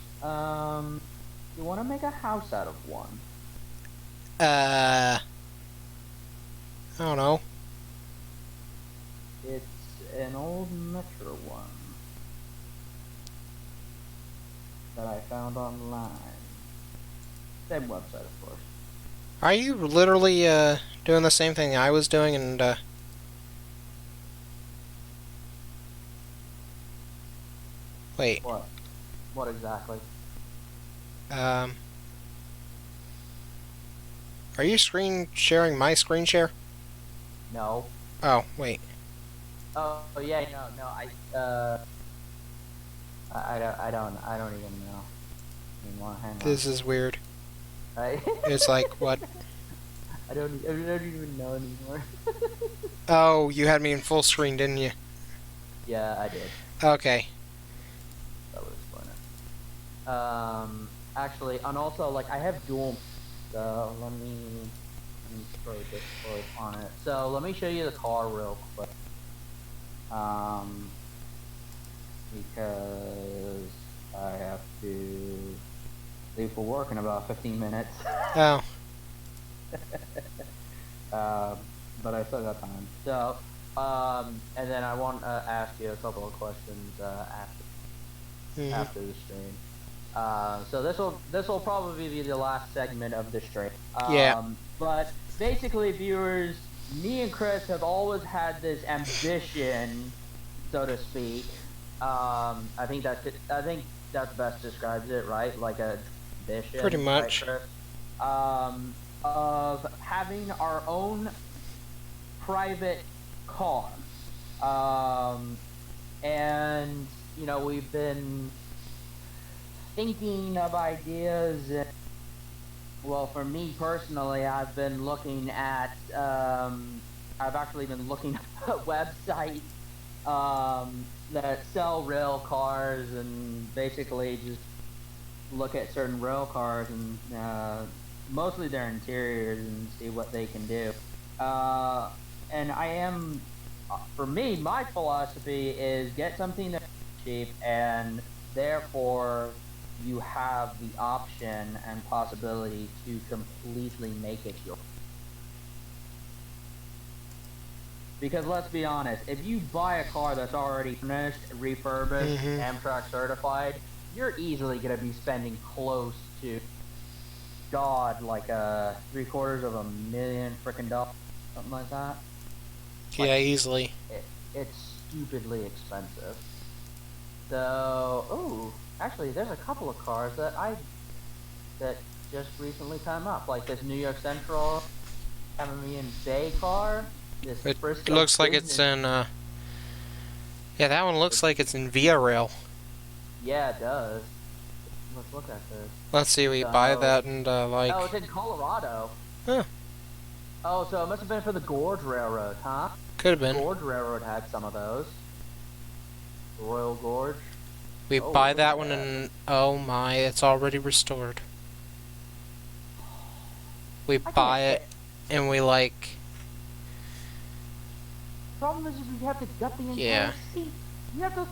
you want to make a house out of one? I don't know. It's an old Metro one that I found online. Same website, of course. Are you literally doing the same thing I was doing and wait. What? What exactly? Are you screen sharing my screen share? No. Oh, wait. Oh yeah, no. I don't even know anymore. Hang on. This is weird. I, It's like, what? I don't even know anymore. Oh, you had me in full screen, didn't you? Yeah, I did. Okay. That would explain it. Actually, and also, like, I have dual. So let me throw Discord on it. So let me show you the car real quick. Because I have to leave for work in about 15 minutes. Oh. But I still got time. So, and then I want to ask you a couple of questions after the stream. So this will probably be the last segment of the stream. Yeah. But basically, viewers, me and Chris have always had this ambition, so to speak. I think that best describes it, right? Like a ambition. Pretty much. Right, Chris? Of having our own private car. And you know, we've been thinking of ideas. Well, for me personally, I've been looking at. I've actually been looking at websites that sell rail cars and basically just look at certain rail cars and mostly their interiors and see what they can do. And I am, for me, my philosophy is get something that's cheap and therefore you have the option and possibility to completely make it yours. Because let's be honest, if you buy a car that's already finished, refurbished, Amtrak certified, you're easily going to be spending close to, God, like $750,000 frickin' dollars, something like that. Yeah, like, easily. It's stupidly expensive. So, ooh, actually, there's a couple of cars that just recently come up, like this New York Central Chameleon Bay car. It looks like it's in, yeah, that one looks like it's in Via Rail. Yeah, it does. Let's look at this. Let's see, we buy that and, like... Oh, it's in Colorado. Huh. Oh, so it must have been for the Gorge Railroad, huh? Could have been. Gorge Railroad had some of those. Royal Gorge. We buy that one and, oh my, it's already restored. We buy it and we, like... Problem is you have to gut the entire seat. You have to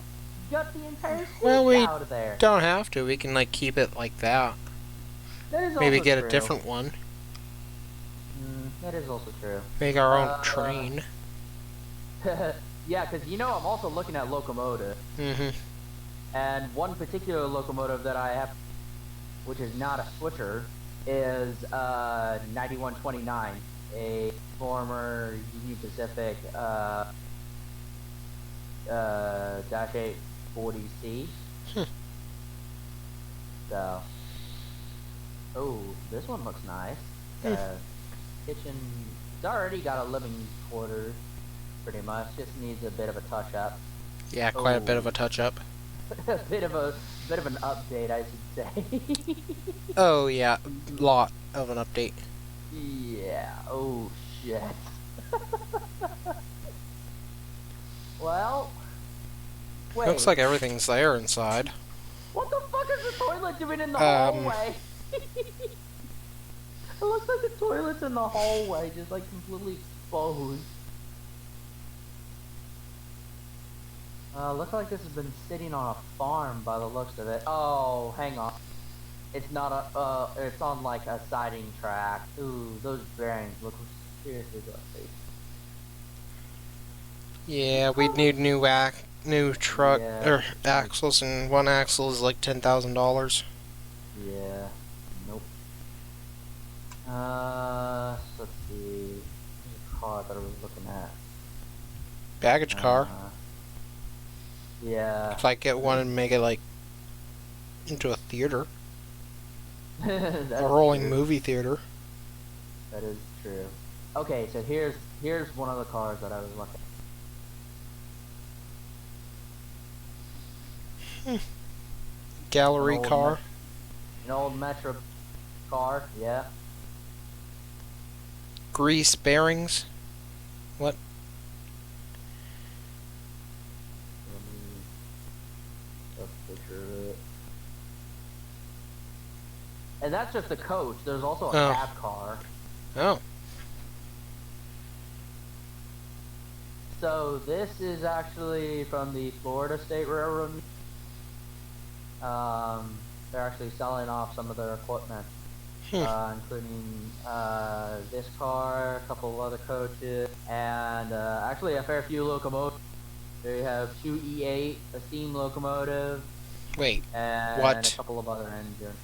gut the entire seat out of there. Don't have to. We can, like, keep it like that. That is Maybe also get true. a different one. That is also true. Make our own train. Yeah, because you know I'm also looking at locomotive. And one particular locomotive that I have, which is not a switcher, is 9129, a former Union Pacific Dash 840C. So, oh, this one looks nice. kitchen. It's already got a living quarters, pretty much. Just needs a bit of a touch up. Yeah, quite a bit of a touch-up. A bit of an update, I should say. Oh, yeah, lot of an update. Yeah. Oh shit. Well, wait. Looks like everything's there inside. What the fuck is the toilet doing in the Um, hallway? It looks like the toilet's in the hallway, just like completely exposed. Looks like this has been sitting on a farm by the looks of it. Oh, hang on. It's not a, it's on like a siding track. Ooh, those bearings look seriously dusty. Yeah, we'd need new truck Yeah. or axles, and one axle is like $10,000. Yeah. Nope. Let's see. There's a car that I was looking at. Baggage car. Yeah. If I get one and make it like into a theater, That's a rolling true. movie theater. That is true. Okay, so here's one of the cars that I was looking at. Gallery An old car. An old Metro car, yeah. Grease bearings. What? Let me take a picture of it. And that's just the coach. There's also a Oh. cab car. Oh. So this is actually from the Florida State Railroad. They're actually selling off some of their equipment, including this car, a couple of other coaches, and actually a fair few locomotives. They have 2 E8, a steam locomotive, Wait. and What? a couple of other engines.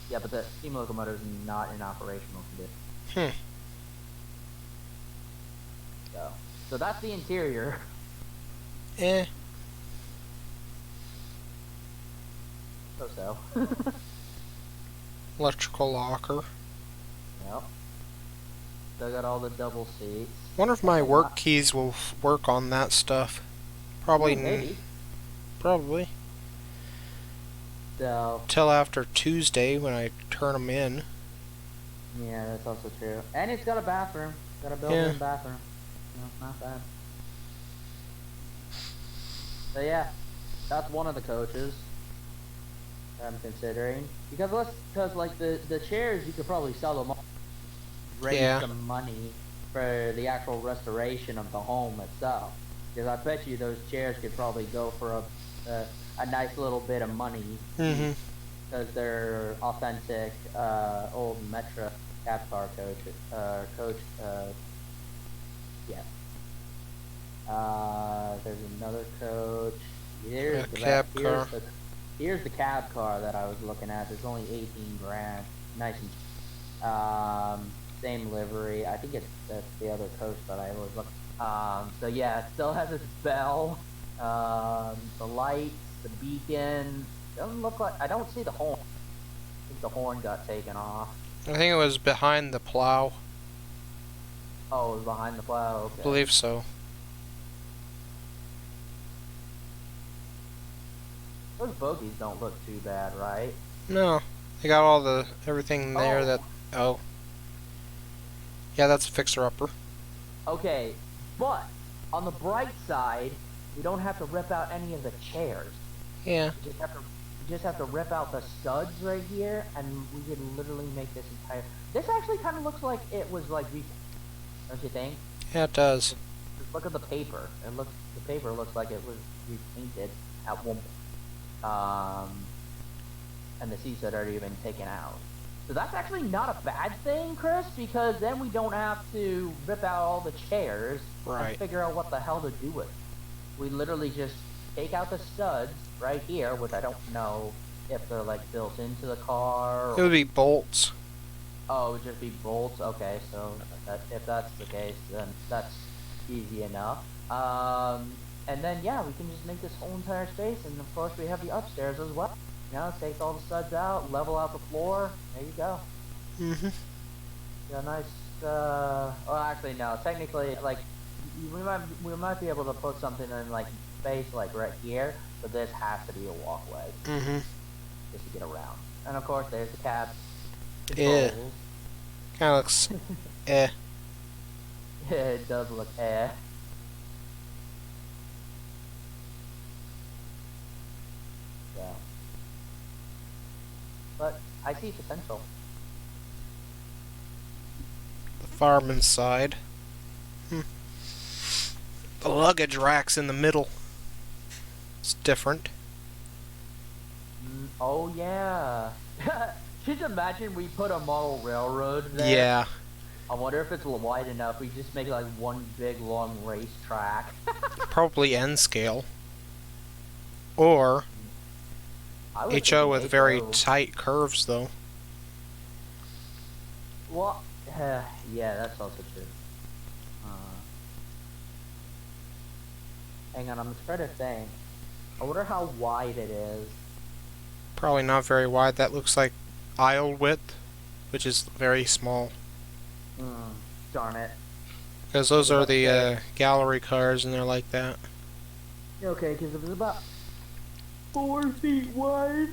Yeah, but the steam locomotive is not in operational condition. So that's the interior. Eh. So. Electrical locker. Yep. Still got all the double seats. Wonder if my work keys will work on that stuff. Probably. Maybe. Probably. So. Till after Tuesday when I turn them in. Yeah, that's also true. And it's got a bathroom. Got a built-in bathroom. No, not bad. So yeah, that's one of the coaches I'm considering. Because like the chairs, you could probably sell them off, raise some money for the actual restoration of the home itself. Because I bet you those chairs could probably go for a nice little bit of money. Mm-hmm. Because they're authentic old Metro cab car coach. Yeah. There's another coach. Here's the cab car. Here's the cab car that I was looking at. It's only 18 grand. Nice and same livery. I think that's the other coach that I was looking. So yeah, it still has its bell. The lights, the beacon. Doesn't look like. I don't see the horn. I think the horn got taken off. I think it was behind the plow. Oh, it was behind the plow. Okay. I believe so. Those bogies don't look too bad, right? No. They got all the everything there that. Oh. Yeah, that's a fixer-upper. Okay, but on the bright side, we don't have to rip out any of the chairs. Yeah. We just have to rip out the studs right here, and we could literally make this entire. This actually kind of looks like it was like don't you think? Yeah, it does. Just look at the paper. The paper looks like it was repainted at one point. And the seats had already been taken out. So that's actually not a bad thing, Chris, because then we don't have to rip out all the chairs and figure out what the hell to do with it. We literally just take out the studs right here, which I don't know if they're like built into the car. It would be bolts. Oh, it would just be bolts? Okay, so if that's the case, then that's easy enough. And then, yeah, we can just make this whole entire space, and of course we have the upstairs as well. You know, take all the studs out, level out the floor, there you go. Mm-hmm. Got a Well, actually, no. Technically, like, we might be able to put something in like space, like right here, but this has to be a walkway Mm-hmm. just to get around. And of course, there's the cab Yeah. controls. Kind of looks, eh. Yeah, it does look Yeah. But I see potential. The fireman's side. The luggage rack's in the middle. It's different. Oh yeah. Just imagine we put a model railroad there. Yeah. I wonder if it's wide enough. We just make like one big long racetrack. Probably N scale. Or I would HO think with HO. very tight curves, though. Well, yeah, that's also true. Hang on, I'm trying to think. I wonder how wide it is. Probably not very wide. That looks like aisle width, which is very small. Darn it. Because those are the Okay. gallery cars, and they're like that. Okay, because if it's about 4 feet wide,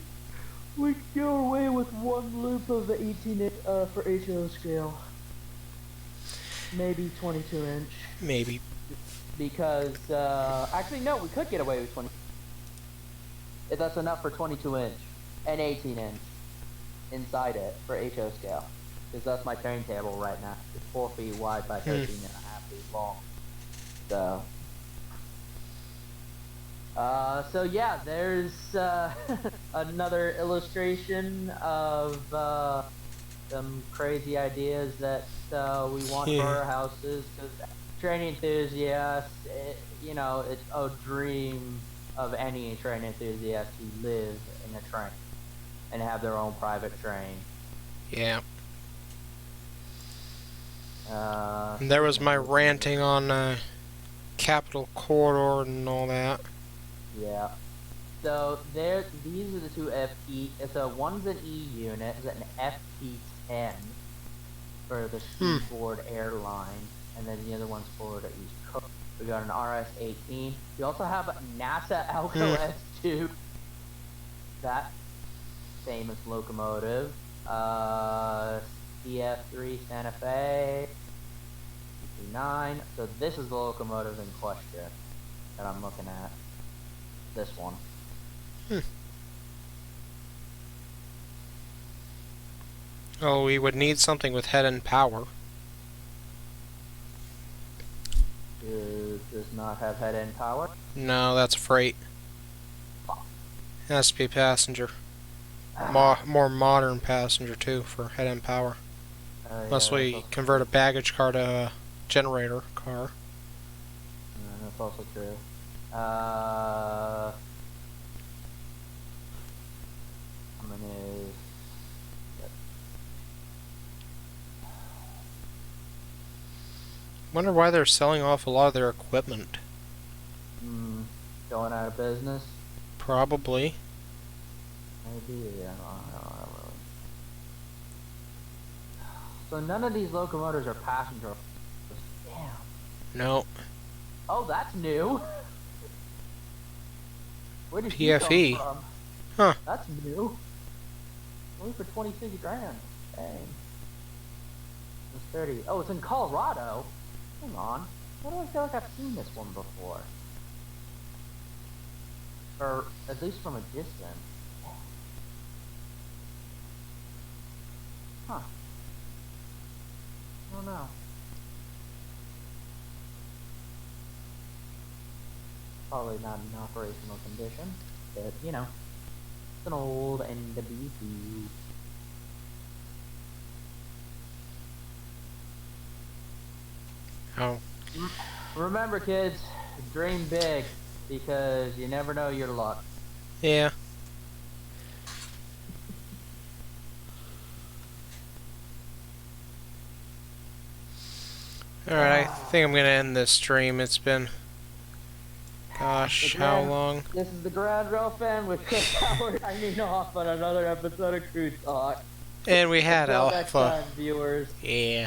we can go away with one loop of 18 inch for HO scale. Maybe 22 inch. Maybe. Because, actually no, we could get away with 20. If that's enough for 22 inch and 18 inch inside it for HO scale. Because that's my turntable right now. It's 4 feet wide by 13 and a half feet long. So yeah, there's another illustration of some crazy ideas that we want for our houses. Because train enthusiasts, you know, it's a dream of any train enthusiast to live in a train and have their own private train. Yeah. And there was my ranting on Capital Corridor and all that. Yeah. So these are the two FE. So one's an E unit, it's an FT10 for the Seaboard Airline, and then the other one's for the East Coast. We got an RS-18. We also have a NASA Alco S2. That famous locomotive. CF3 Santa Fe. 9. So this is the locomotive in question that I'm looking at. This one. Oh, we would need something with head and power. Does not have head end power. No, that's freight. It has to be passenger. More modern passenger, too, for head and power. Unless we convert a baggage car to a generator car. That's also true. I'm gonna... Wonder why they're selling off a lot of their equipment. Going out of business? Probably. Maybe, yeah, I don't know. So none of these locomotives are passenger. Damn. No. Oh, that's new. Where did PFE. he come from? Huh. That's new. Only for 26 grand. Dang. It's 30. Oh, it's in Colorado. Hang on. Why do I feel like I've seen this one before? Or at least from a distance. Huh. I don't know. Probably not in operational condition, but you know, it's an old NWD. Oh. Remember, kids, dream big, because you never know your luck. Yeah. Alright, I think I'm gonna end this stream. It's been... Gosh, how long? This is the Grand Rail Fan with Chris Howard signing off on another episode of Cruise Talk. And we had Until next Alpha. time, viewers. Yeah.